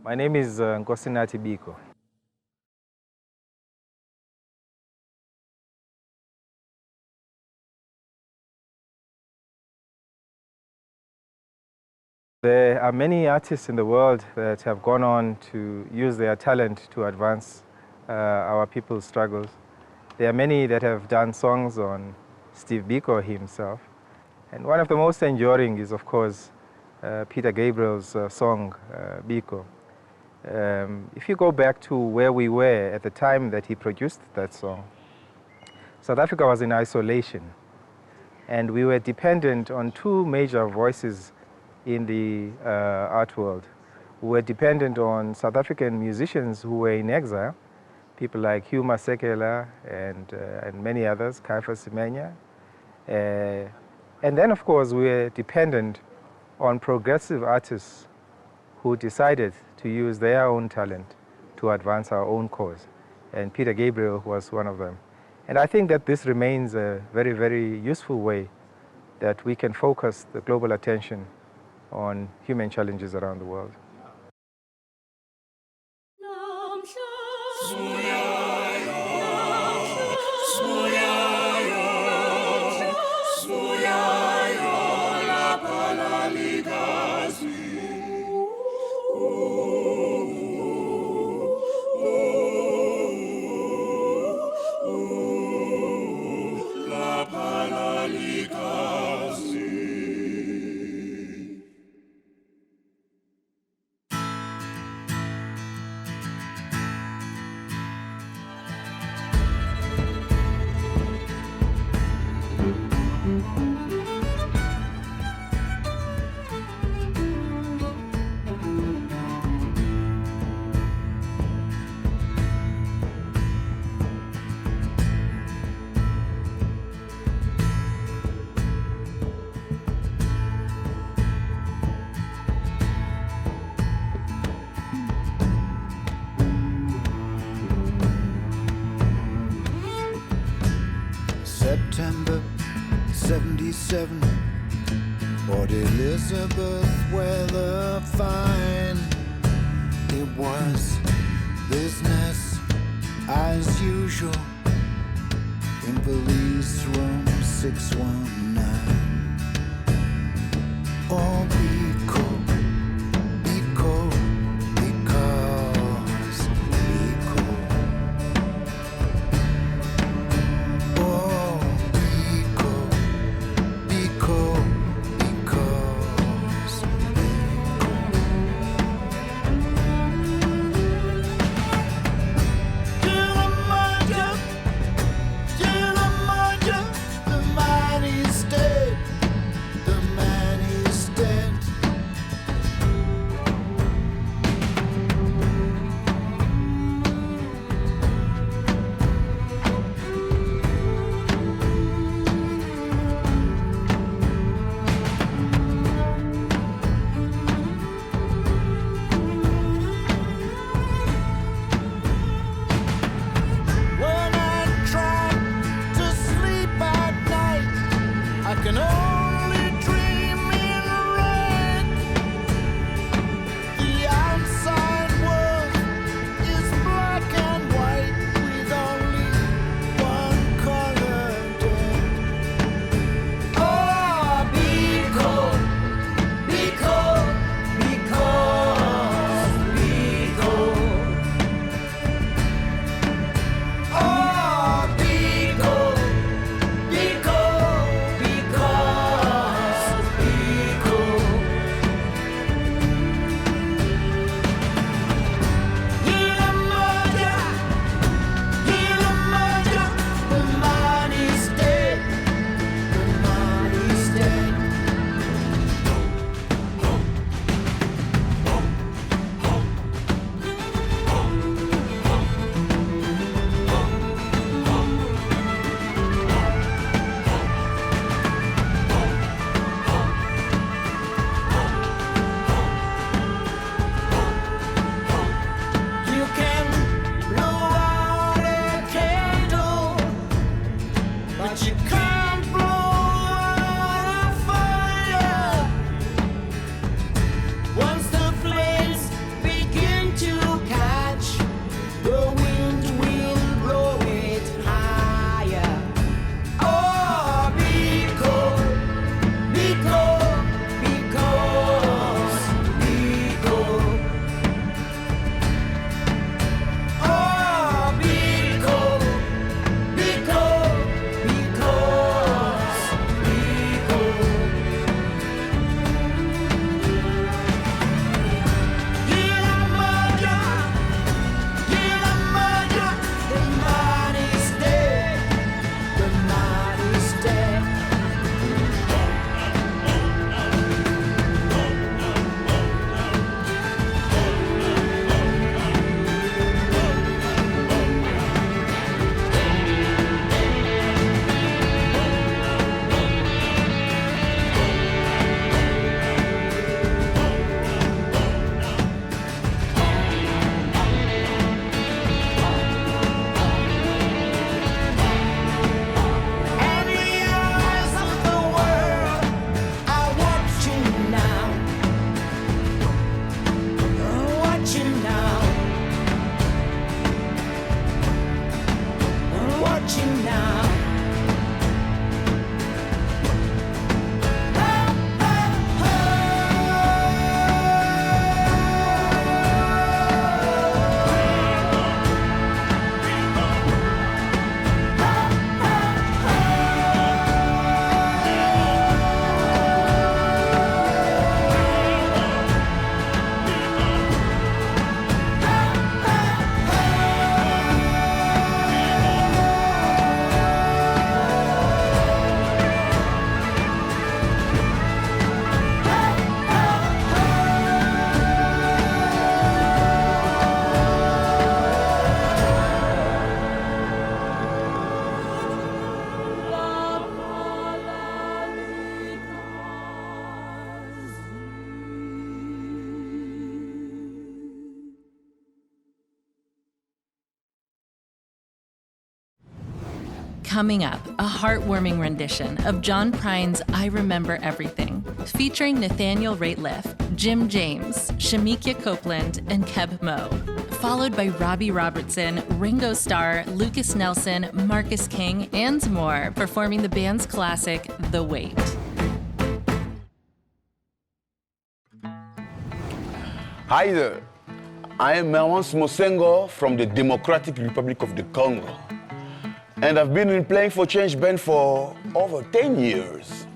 My name is Nkosinathi Biko. There are many artists in the world that have gone on to use their talent to advance our people's struggles. There are many that have done songs on Steve Biko himself. And one of the most enduring is, of course, Peter Gabriel's song, Biko. If you go back to where we were at the time that he produced that song, South Africa was in isolation. And we were dependent on two major voices in the art world. We were dependent on South African musicians who were in exile, people like Hugh Masekela and many others, Kaifa Semenya. And then, of course, we were dependent on progressive artists who decided to use their own talent to advance our own cause. And Peter Gabriel was one of them. And I think that this remains a very, very useful way that we can focus the global attention on human challenges around the world. September 77, Port Elizabeth weather fine. It was business as usual in police room 619. Oh, Biko, Biko, because Biko. Oh, Biko, Biko, because the man is dead, the man is dead. When I try to sleep at night, I can only dream in red. The outside world is black and white with only one color dead. Oh, Biko, Biko, because Biko. Oh, Biko, Biko, because Biko. Hear the murder, the man is dead, the man is dead. You can blow out a candle, but you can't blow out a fire. Once the flames begin you now. Coming up, a heartwarming rendition of John Prine's I Remember Everything, featuring Nathaniel Rateliff, Jim James, Shamikia Copeland, and Keb Mo, followed by Robbie Robertson, Ringo Starr, Lucas Nelson, Marcus King, and more, performing the band's classic, The Wait. Hi there, I am Merwan Smosengo from the Democratic Republic of the Congo. And I've been in Playing for Change band for over 10 years.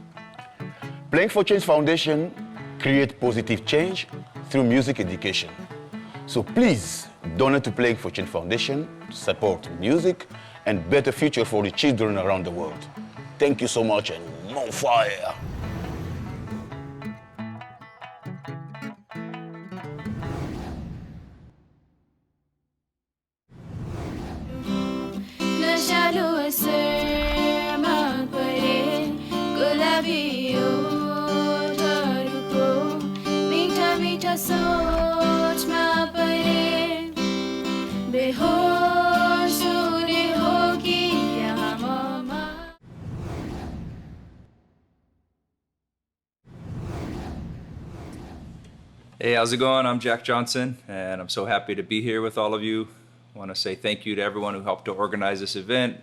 Playing for Change Foundation creates positive change through music education. So please donate to Playing for Change Foundation to support music and better future for the children around the world. Thank you so much and more fire. Hey, how's it going? I'm Jack Johnson, and I'm so happy to be here with all of you. I want to say thank you to everyone who helped to organize this event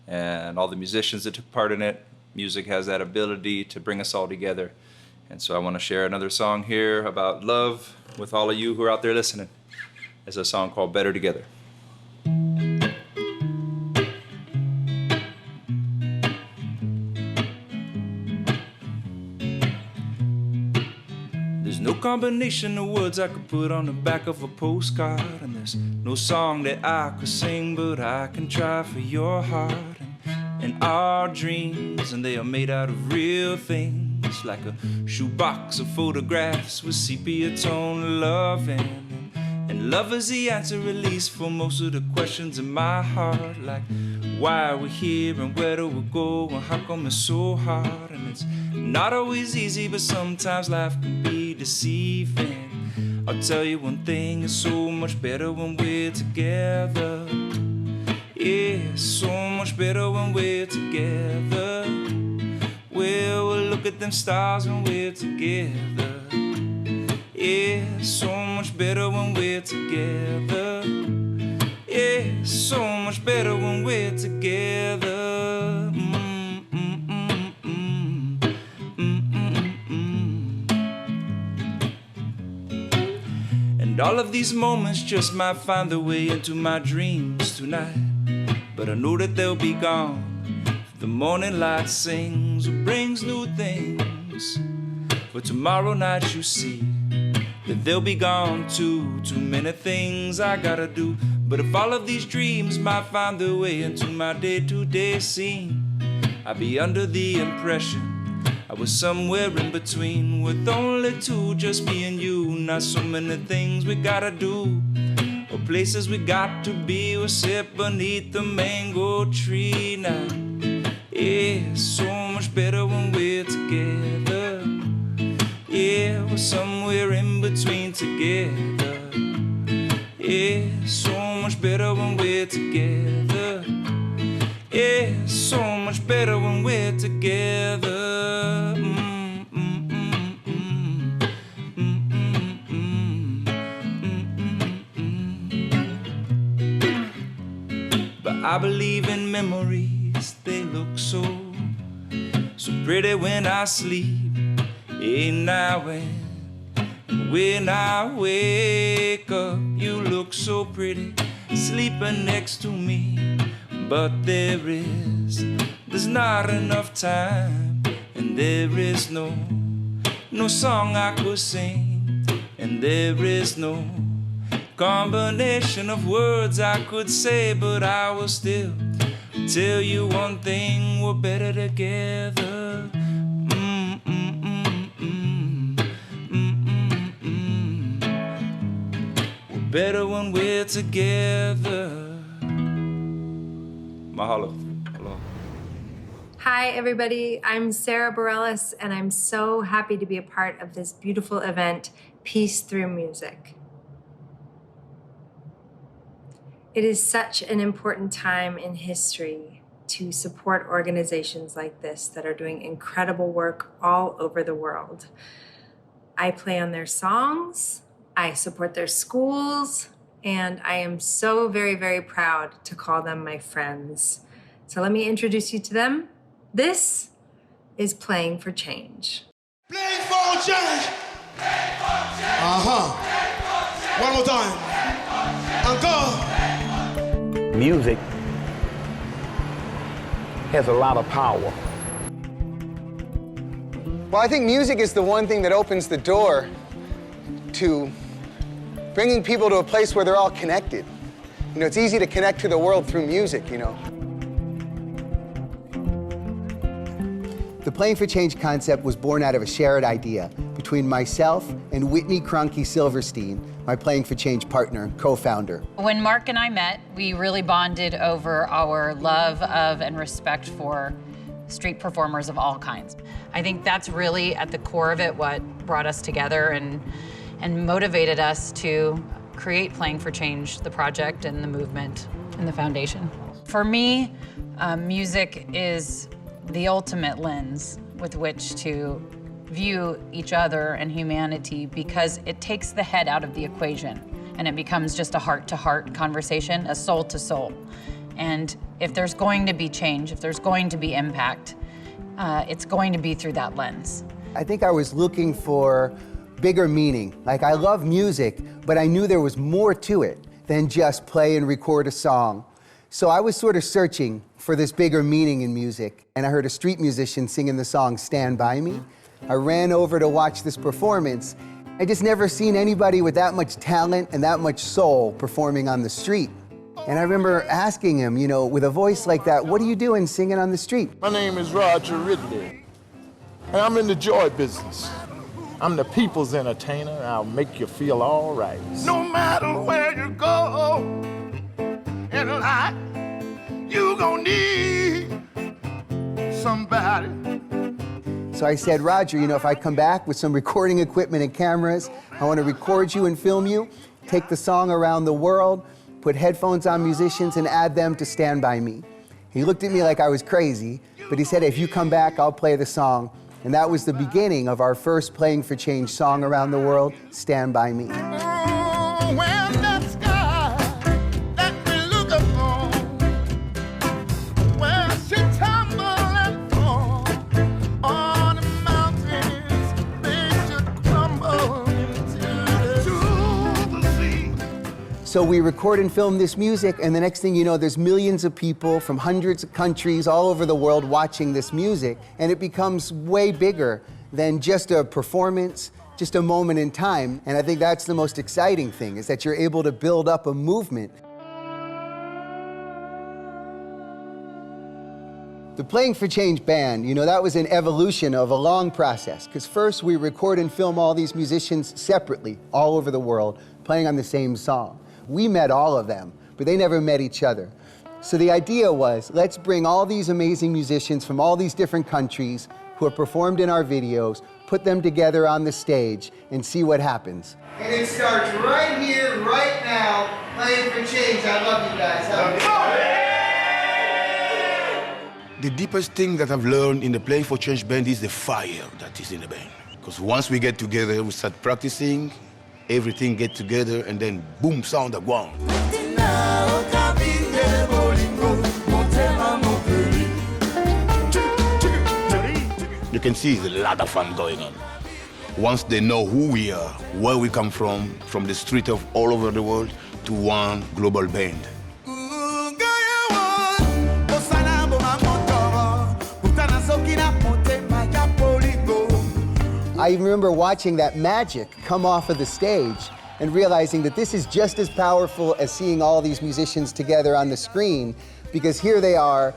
and all the musicians that took part in it. Music has that ability to bring us all together. And so I want to share another song here about love with all of you who are out there listening. It's a song called Better Together. There's no combination of words I could put on the back of a postcard, and there's no song that I could sing, but I can try for your heart and our dreams, and they are made out of real things, like a shoebox of photographs with sepia tone loving. And love is the answer, at least for most of the questions in my heart, like why are we here and where do we go and how come it's so hard. And it's not always easy, but sometimes life can be deceiving. I'll tell you one thing, it's so much better when we're together. Yeah, it's so much better when we're together. We'll look at them stars when we're together. Yeah, it's so much better when we're together. Yeah, it's so much better when we're together. And all of these moments just might find their way into my dreams tonight, but I know that they'll be gone if the morning light sings or brings new things. For tomorrow night you see that they'll be gone too. Too many things I gotta do. But if all of these dreams might find their way into my day-to-day scene, I'd be under the impression I was somewhere in between, with only two, just me and you. Not so many things we gotta do, or places we got to be. We'll sit beneath the mango tree now. Yeah, so much better when we're together. Yeah, we're somewhere in between together. Yeah, so much better when we're together. Yeah, so much better when we're together. But I believe in memories, they look so pretty when I sleep. Now and when I wake up, you look so pretty sleeping next to me. But there's not enough time, and there is no song I could sing, and there is no combination of words I could say, but I will still tell you one thing: we're better together. We're better when we're together. Mahalo. Hello. Hi, everybody. I'm Sarah Bareilles, and I'm so happy to be a part of this beautiful event, Peace Through Music. It is such an important time in history to support organizations like this that are doing incredible work all over the world. I play on their songs, I support their schools, and I am so very, very proud to call them my friends. So let me introduce you to them. This is Playing for Change. Playing for change! One more time. Encore! Music has a lot of power. Well, I think music is the one thing that opens the door to bringing people to a place where they're all connected. You know, it's easy to connect to the world through music, you know. The Playing for Change concept was born out of a shared idea between myself and Whitney Cronky Silverstein, my Playing for Change partner and co-founder. When Mark and I met, we really bonded over our love of and respect for street performers of all kinds. I think that's really at the core of it what brought us together and motivated us to create Playing for Change, the project and the movement and the foundation. For me, music is the ultimate lens with which to view each other and humanity, because it takes the head out of the equation and it becomes just a heart-to-heart conversation, a soul-to-soul. And if there's going to be change, if there's going to be impact, it's going to be through that lens. I think I was looking for bigger meaning. Like, I love music, but I knew there was more to it than just play and record a song. So I was sort of searching for this bigger meaning in music, and I heard a street musician singing the song Stand By Me. I ran over to watch this performance. I just never seen anybody with that much talent and that much soul performing on the street. And I remember asking him, you know, with a voice like that, what are you doing singing on the street? My name is Roger Ridley, and I'm in the joy business. I'm the people's entertainer, and I'll make you feel all right. No matter where you go in life, you gon' need somebody. So I said, Roger, you know, if I come back with some recording equipment and cameras, I want to record you and film you, take the song around the world, put headphones on musicians and add them to Stand By Me. He looked at me like I was crazy, but he said, if you come back, I'll play the song. And that was the beginning of our first Playing for Change song around the world, Stand By Me. So we record and film this music, and the next thing you know, there's millions of people from hundreds of countries all over the world watching this music, and it becomes way bigger than just a performance, just a moment in time. And I think that's the most exciting thing, is that you're able to build up a movement. The Playing for Change band, you know, that was an evolution of a long process, because first we record and film all these musicians separately, all over the world, playing on the same song. We met all of them, but they never met each other. So the idea was, let's bring all these amazing musicians from all these different countries who have performed in our videos, put them together on the stage, and see what happens. And it starts right here, right now, Playing for Change. I love you guys. The deepest thing that I've learned in the Playing for Change band is the fire that is in the band. Because once we get together, we start practicing, everything get together, and then boom, sound the gong. can see there's a lot of fun going on. Once they know who we are, where we come from the street of all over the world to one global band. I remember watching that magic come off of the stage and realizing that this is just as powerful as seeing all these musicians together on the screen, because here they are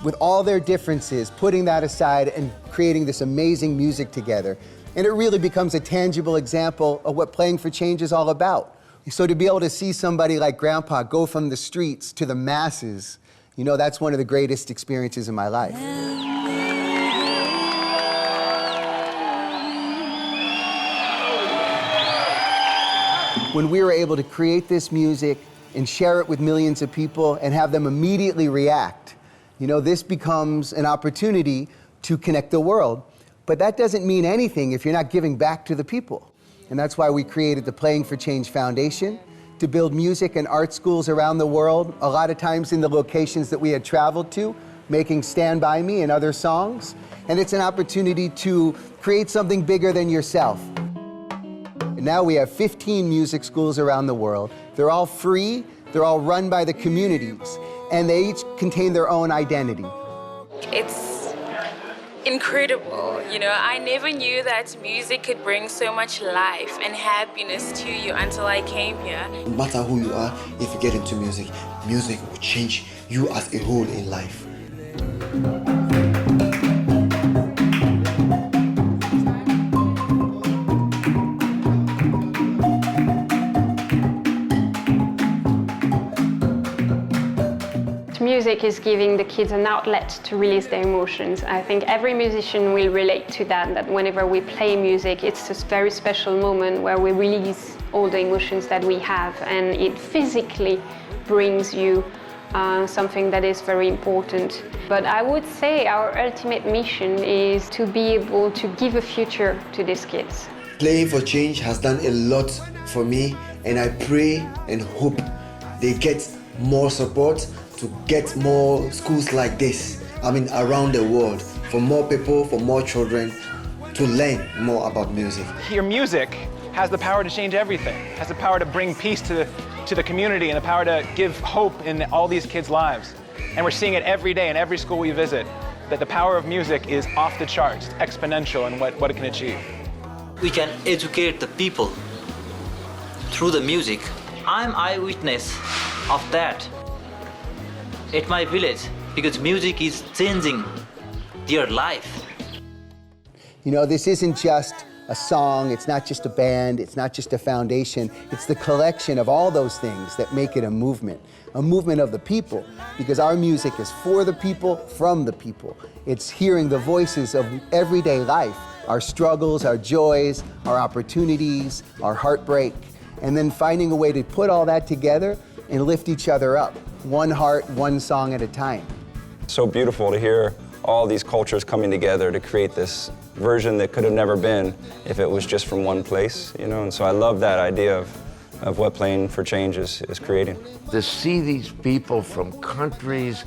with all their differences, putting that aside and creating this amazing music together. And it really becomes a tangible example of what Playing for Change is all about. So to be able to see somebody like Grandpa go from the streets to the masses, you know, that's one of the greatest experiences in my life. When we were able to create this music and share it with millions of people and have them immediately react, you know, this becomes an opportunity to connect the world. But that doesn't mean anything if you're not giving back to the people. And that's why we created the Playing for Change Foundation, to build music and art schools around the world, a lot of times in the locations that we had traveled to, making Stand By Me and other songs. And it's an opportunity to create something bigger than yourself. And now we have 15 music schools around the world. They're all free, they're all run by the communities, and they each contain their own identity. It's incredible, you know. I never knew that music could bring so much life and happiness to you until I came here. No matter who you are, if you get into music, music will change you as a whole in life. Music is giving the kids an outlet to release their emotions. I think every musician will relate to that whenever we play music, it's a very special moment where we release all the emotions that we have, and it physically brings you something that is very important. But I would say our ultimate mission is to be able to give a future to these kids. Playing for Change has done a lot for me, and I pray and hope they get more support, to get more schools like this, around the world, for more people, for more children, to learn more about music. Your music has the power to change everything, has the power to bring peace to the community and the power to give hope in all these kids' lives. And we're seeing it every day in every school we visit, that the power of music is off the charts, exponential in what it can achieve. We can educate the people through the music. I'm eyewitness of that at my village, because music is changing their life. You know, this isn't just a song, it's not just a band, it's not just a foundation, it's the collection of all those things that make it a movement of the people, because our music is for the people, from the people. It's hearing the voices of everyday life, our struggles, our joys, our opportunities, our heartbreak, and then finding a way to put all that together and lift each other up, one heart, one song at a time. So beautiful to hear all these cultures coming together to create this version that could have never been if it was just from one place, you know? And so I love that idea of what Playing for Change is creating. To see these people from countries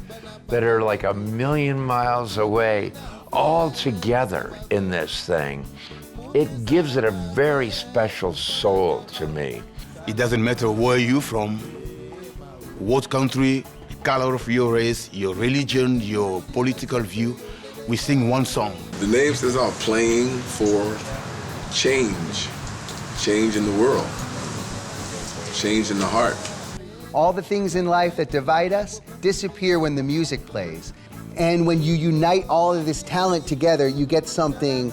that are like 1,000,000 miles away, all together in this thing, it gives it a very special soul to me. It doesn't matter where you're from, what country, the color of your race, your religion, your political view, we sing one song. The name says all, Playing for Change. Change in the world. Change in the heart. All the things in life that divide us disappear when the music plays. And when you unite all of this talent together, you get something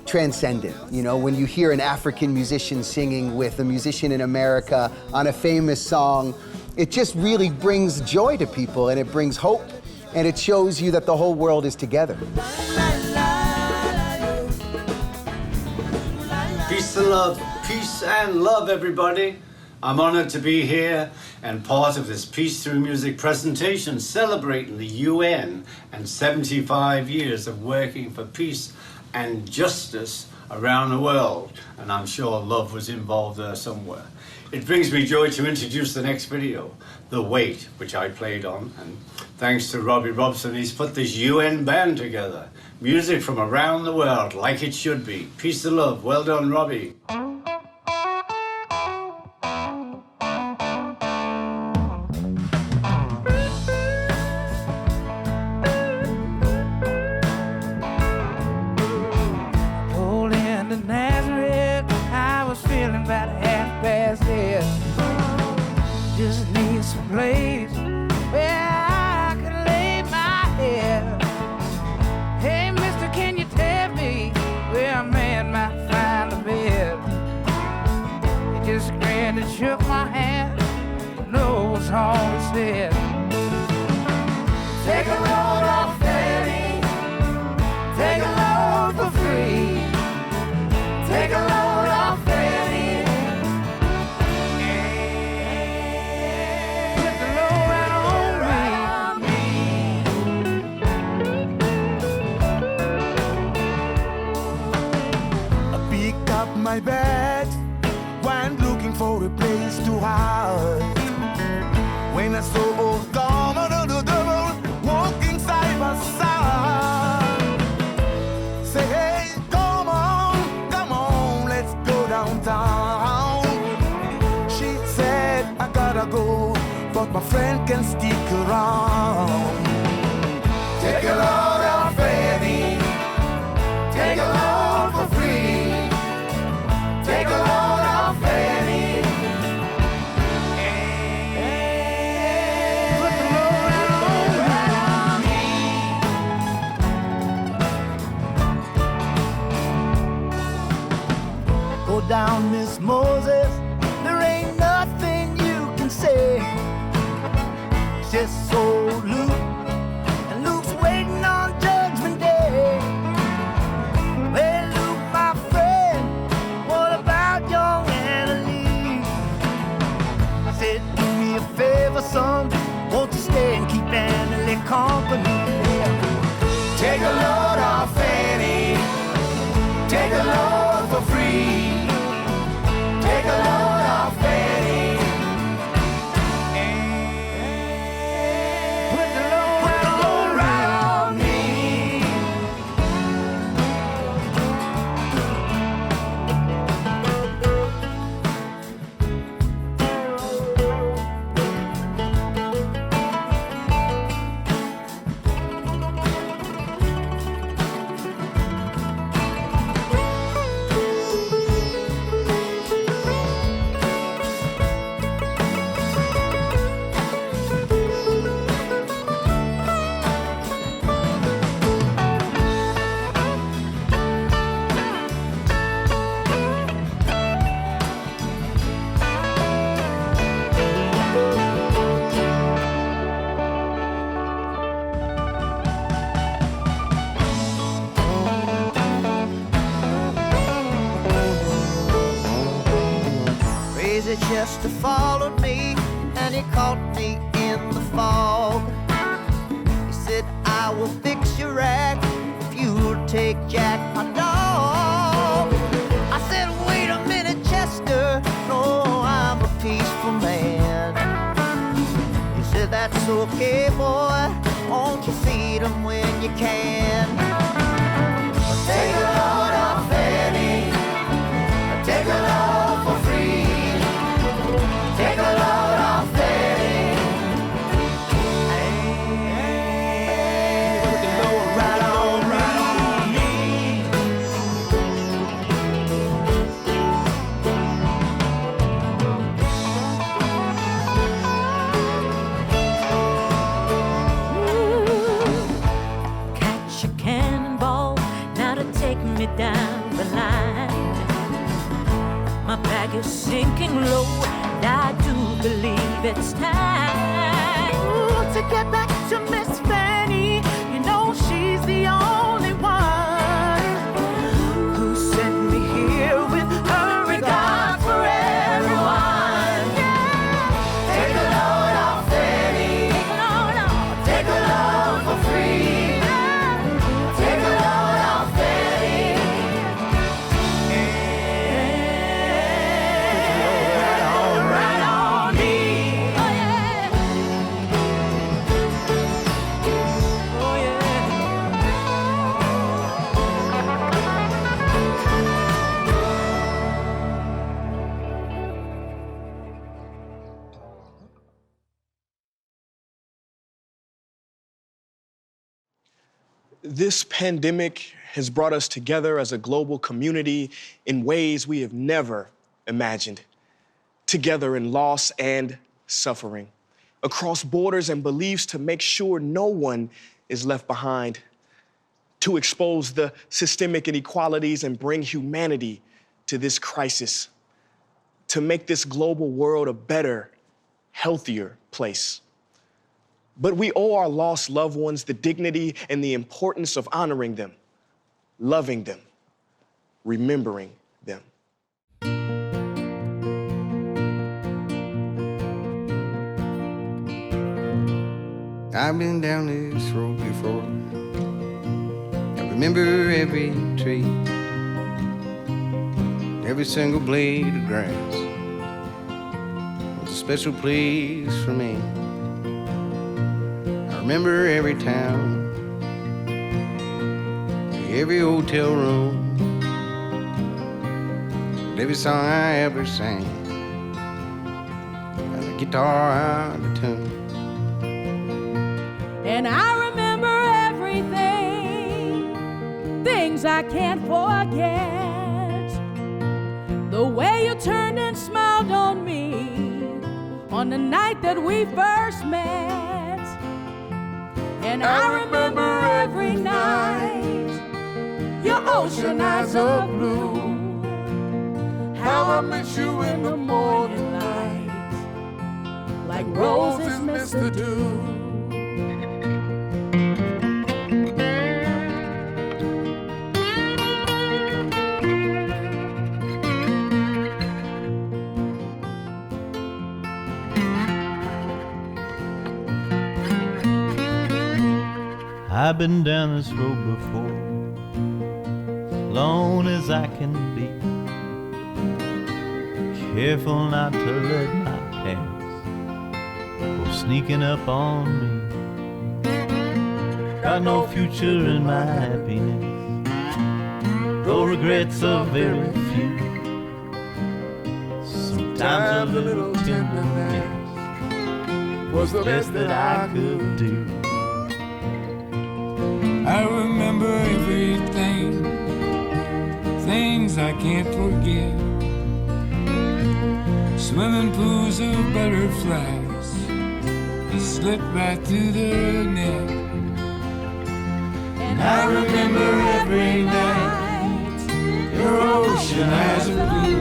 transcendent. You know, when you hear an African musician singing with a musician in America on a famous song, it just really brings joy to people, and it brings hope, and it shows you that the whole world is together. Peace and love, everybody. I'm honored to be here and part of this Peace Through Music presentation celebrating the UN and 75 years of working for peace and justice around the world. And I'm sure love was involved there somewhere. It brings me joy to introduce the next video. The Weight, which I played on. And thanks to Robbie Robertson, he's put this UN band together. Music from around the world, like it should be. Peace and love. Well done, Robbie. Pulled into Nazareth, I was feeling about 8:30. Just need some place where I can lay my head. Hey, mister, can you tell me where a man might find a bed? He just grinned and shook my hand. No, what's all he said. Take a load off Fanny. Take a load for free. Take a load off Fanny. Put the load right on me. I picked up my bags, went looking for a place to hide. When I saw old Tom and the devil walking side by side, say, hey, come on, let's go downtown. She said, I gotta go, but my friend can stick around. Take a load off Fanny, take a load for free. Take a load off Fanny. Put the load right on me. Go down, Miss Moses. There ain't nothing you can say. Just so Luke, and Luke's waiting on Judgment Day. Well, Luke, my friend, what about young Annalise? Said, do me a favor, son, won't you stay and keep Annalie company? Take a load off Fanny, take a load for free. Take a load off Fanny. Put the load right on me. Crazy Chester followed me, and he caught me in the fog. He said, I will fix your act if you'll take Jack, my dog. I said, wait a minute, Chester, no, I'm a peaceful man. He said, that's okay, boy, won't you feed him when you can? Take a load off Fanny, take a load for free. Take a load off Fanny. Put the load right on me. Catch a cannonball now to take me down the line. My bag is sinking low, and I do believe it's time to get back to Miss Fanny. You know she's the only one who sent me here with her regard for everyone. Take a load off Fanny. Take a load for free. Take a load off Fanny. Right on me. This pandemic has brought us together as a global community in ways we have never imagined. Together in loss and suffering, across borders and beliefs to make sure no one is left behind, to expose the systemic inequalities and bring humanity to this crisis, to make this global world a better, healthier place. But we owe our lost loved ones the dignity and the importance of honoring them, loving them, remembering them. I've been down this road before. I remember every tree, every single blade of grass was a special place for me. I remember every town, every hotel room, every song I ever sang, and a guitar out of tune. And I remember everything, things I can't forget. The way you turned and smiled on me on the night that we first met. And I remember every night, your ocean eyes of blue. How I miss you in the morning light, like roses miss the dew. I've been down this road before, alone as I can be, careful not to let my past go sneaking up on me. Got no future in my happiness, though regrets are very few. Sometimes a little tenderness was the best that I could do. I remember everything, things I can't forget. Swimming pools of butterflies that slip right through the net. And I remember every night, your ocean eyes of blue.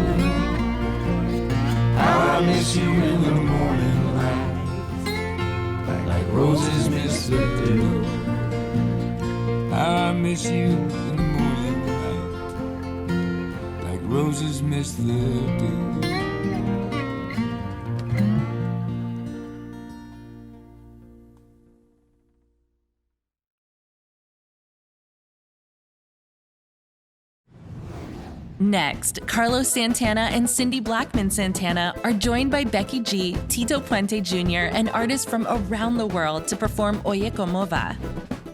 How I miss you in the morning light, like roses miss the dew. I miss you in the morning light, like roses miss the dew. Next, Carlos Santana and Cindy Blackman Santana are joined by Becky G, Tito Puente Jr., and artists from around the world to perform Oye Como Va,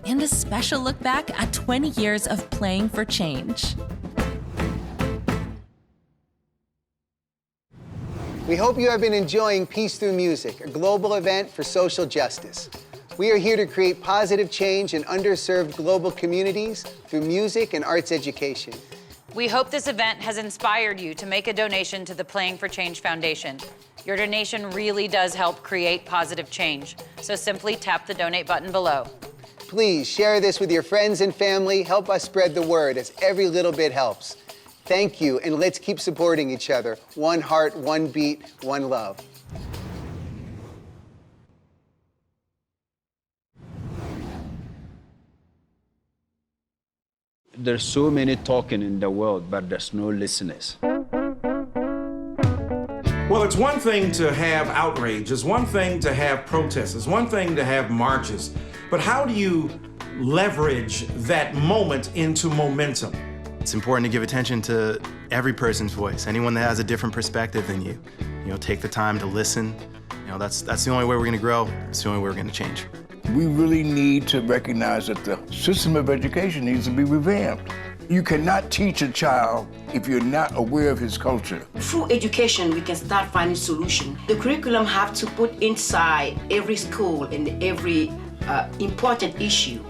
and a special look back at 20 years of playing for change. We hope you have been enjoying Peace Through Music, a global event for social justice. We are here to create positive change in underserved global communities through music and arts education. We hope this event has inspired you to make a donation to the Playing for Change Foundation. Your donation really does help create positive change, so simply tap the donate button below. Please share this with your friends and family. Help us spread the word, as every little bit helps. Thank you, and let's keep supporting each other. One heart, one beat, one love. There's so many talking in the world, but there's no listeners. Well, it's one thing to have outrage, it's one thing to have protests, it's one thing to have marches, but how do you leverage that moment into momentum? It's important to give attention to every person's voice, anyone that has a different perspective than you. You know, take the time to listen. You know, that's the only way we're gonna grow, it's the only way we're gonna change. We really need to recognize that the system of education needs to be revamped. You cannot teach a child if you're not aware of his culture. Through education, we can start finding solutions. The curriculum have to put inside every school and every important issue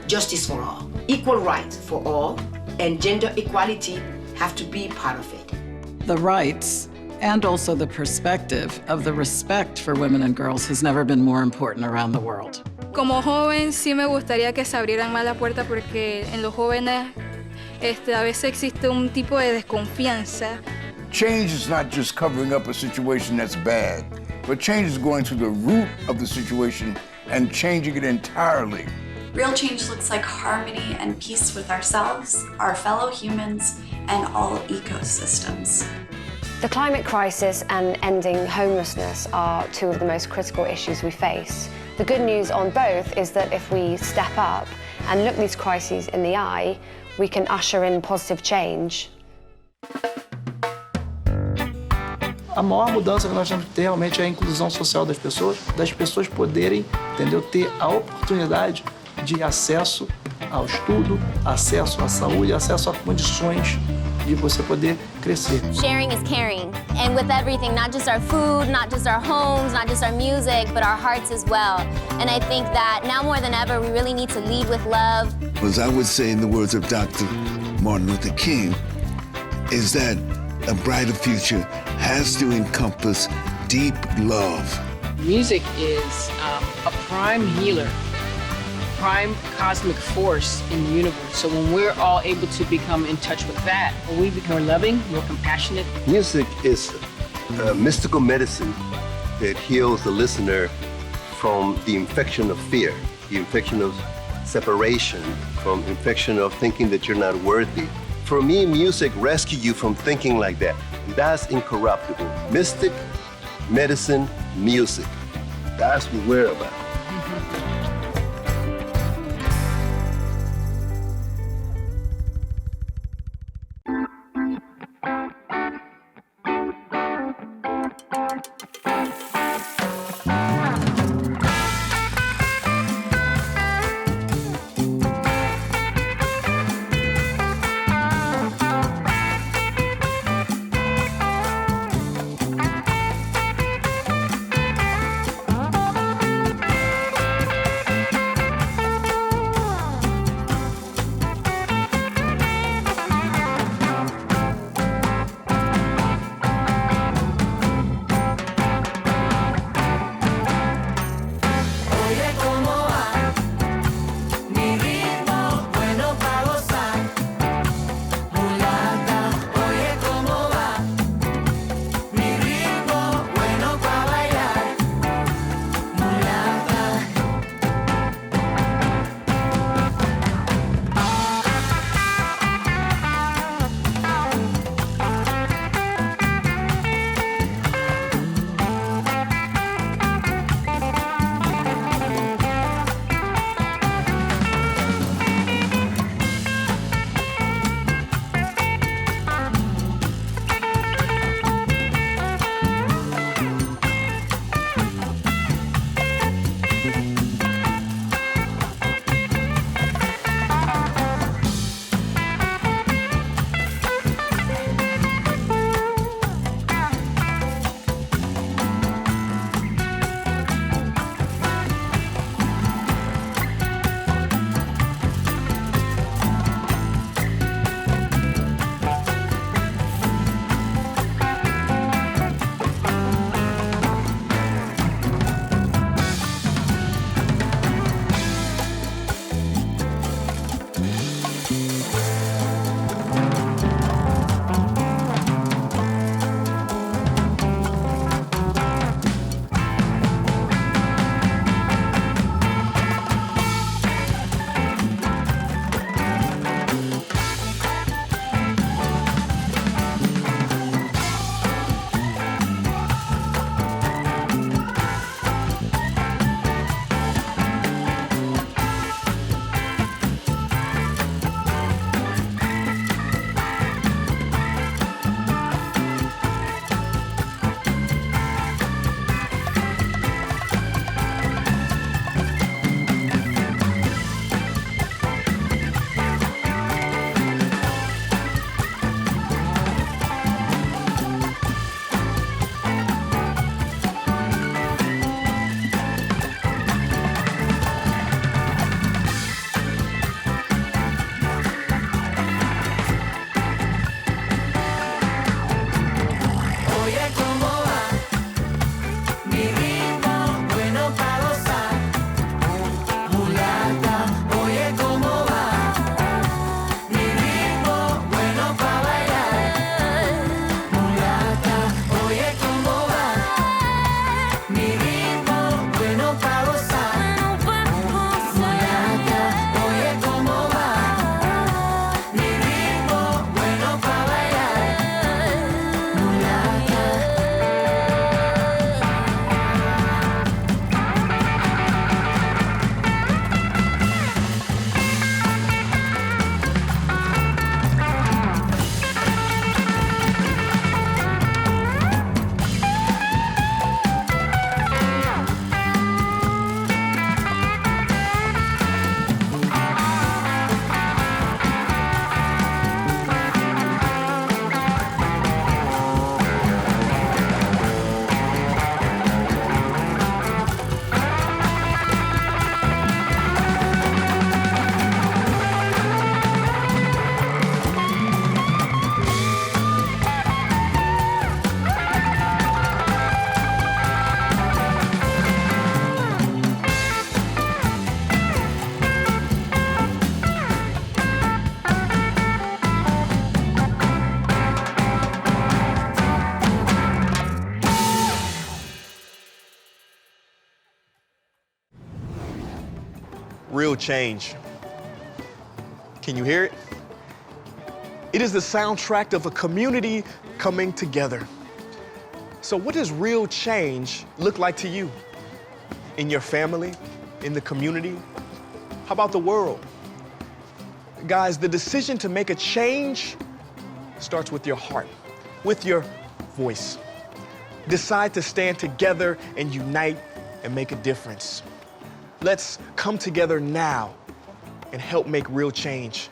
justice for all, equal rights for all, and gender equality have to be part of it. The rights and also the perspective of the respect for women and girls has never been more important around the world. Como joven sí me gustaría que se abrieran más la puerta porque en los jóvenes a veces existe un tipo de desconfianza. Change is not just covering up a situation that's bad, but change is going to the root of the situation and changing it entirely. Real change looks like harmony and peace with ourselves, our fellow humans, and all ecosystems. The climate crisis and ending homelessness are two of the most critical issues we face. The good news on both is that if we step up and look these crises in the eye, we can usher in positive change. A maior mudança que nós temos que ter realmente é a inclusão social das pessoas poderem, entendeu, ter a oportunidade de acesso ao estudo, acesso à saúde, acesso a condições de você poder crescer. Sharing is caring, and with everything, not just our food, not just our homes, not just our music, but our hearts as well. And I think that now more than ever, we really need to lead with love. As I would say in the words of Dr. Martin Luther King, is that a brighter future has to encompass deep love. Music is a prime healer, prime cosmic force in the universe. So when we're all able to become in touch with that, when we become more loving, more compassionate. Music is a mystical medicine that heals the listener from the infection of fear, the infection of separation, from infection of thinking that you're not worthy. For me, music rescues you from thinking like that. That's incorruptible. Mystic, medicine, music. That's what we're about. real change. Can you hear it? It is the soundtrack of a community coming together. So what does real change look like to you? In your family, in the community? How about the world? Guys, the decision to make a change starts with your heart, with your voice. Decide to stand together and unite and make a difference. Let's come together now and help make real change.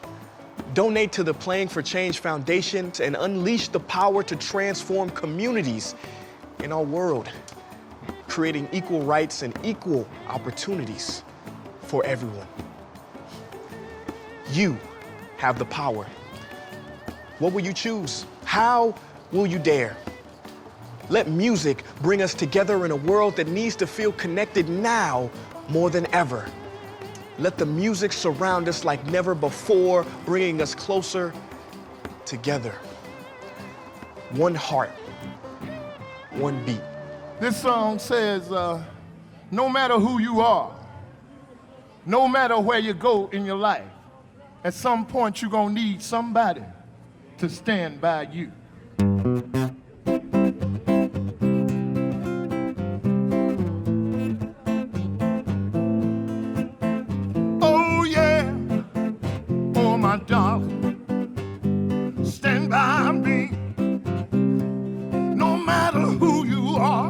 Donate to the Playing for Change Foundation and unleash the power to transform communities in our world, creating equal rights and equal opportunities for everyone. You have the power. What will you choose? How will you dare? Let music bring us together in a world that needs to feel connected now more than ever. Let the music surround us like never before, bringing us closer together. One heart, one beat. This song says, no matter who you are, no matter where you go in your life, at some point you're gonna need somebody to stand by you. Oh yeah, oh my darling, stand by me. No matter who you are,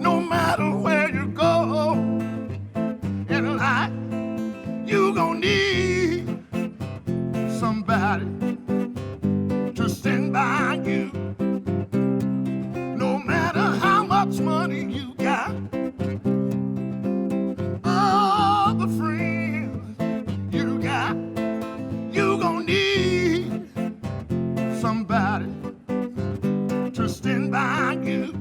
no matter where you go in life, you gon' need somebody to stand by you. No matter how much money you got, all the friends you got, you gon' need somebody to stand by you.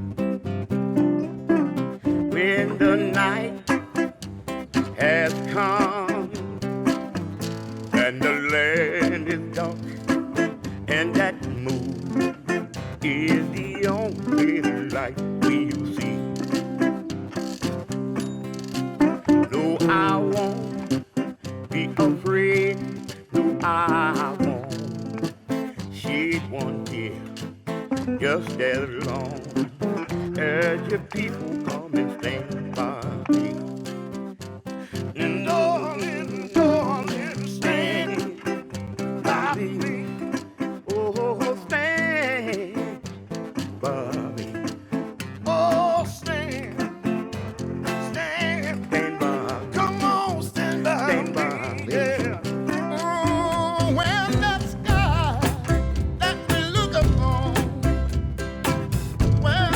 When the night has come and the land is dark and that moon is the only light we see. No, I won't be afraid. No, I won't shed one tear. Just as long as your people come and stand by me. And darling, stand by me. Oh, stand by me. Oh, stand by me. Come on, stand by me. Yeah. Oh, when that sky that we look upon, when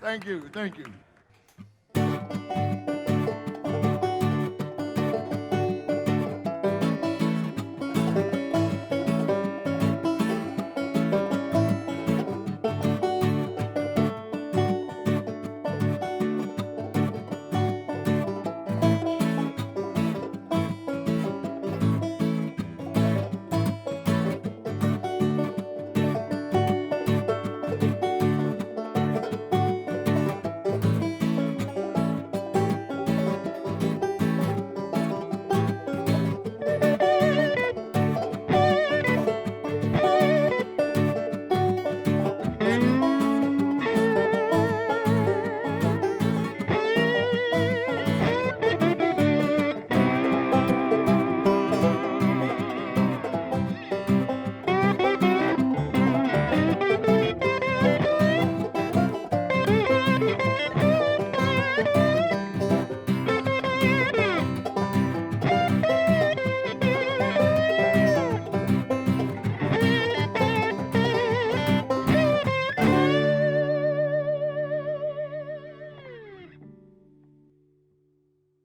Thank you, thank you.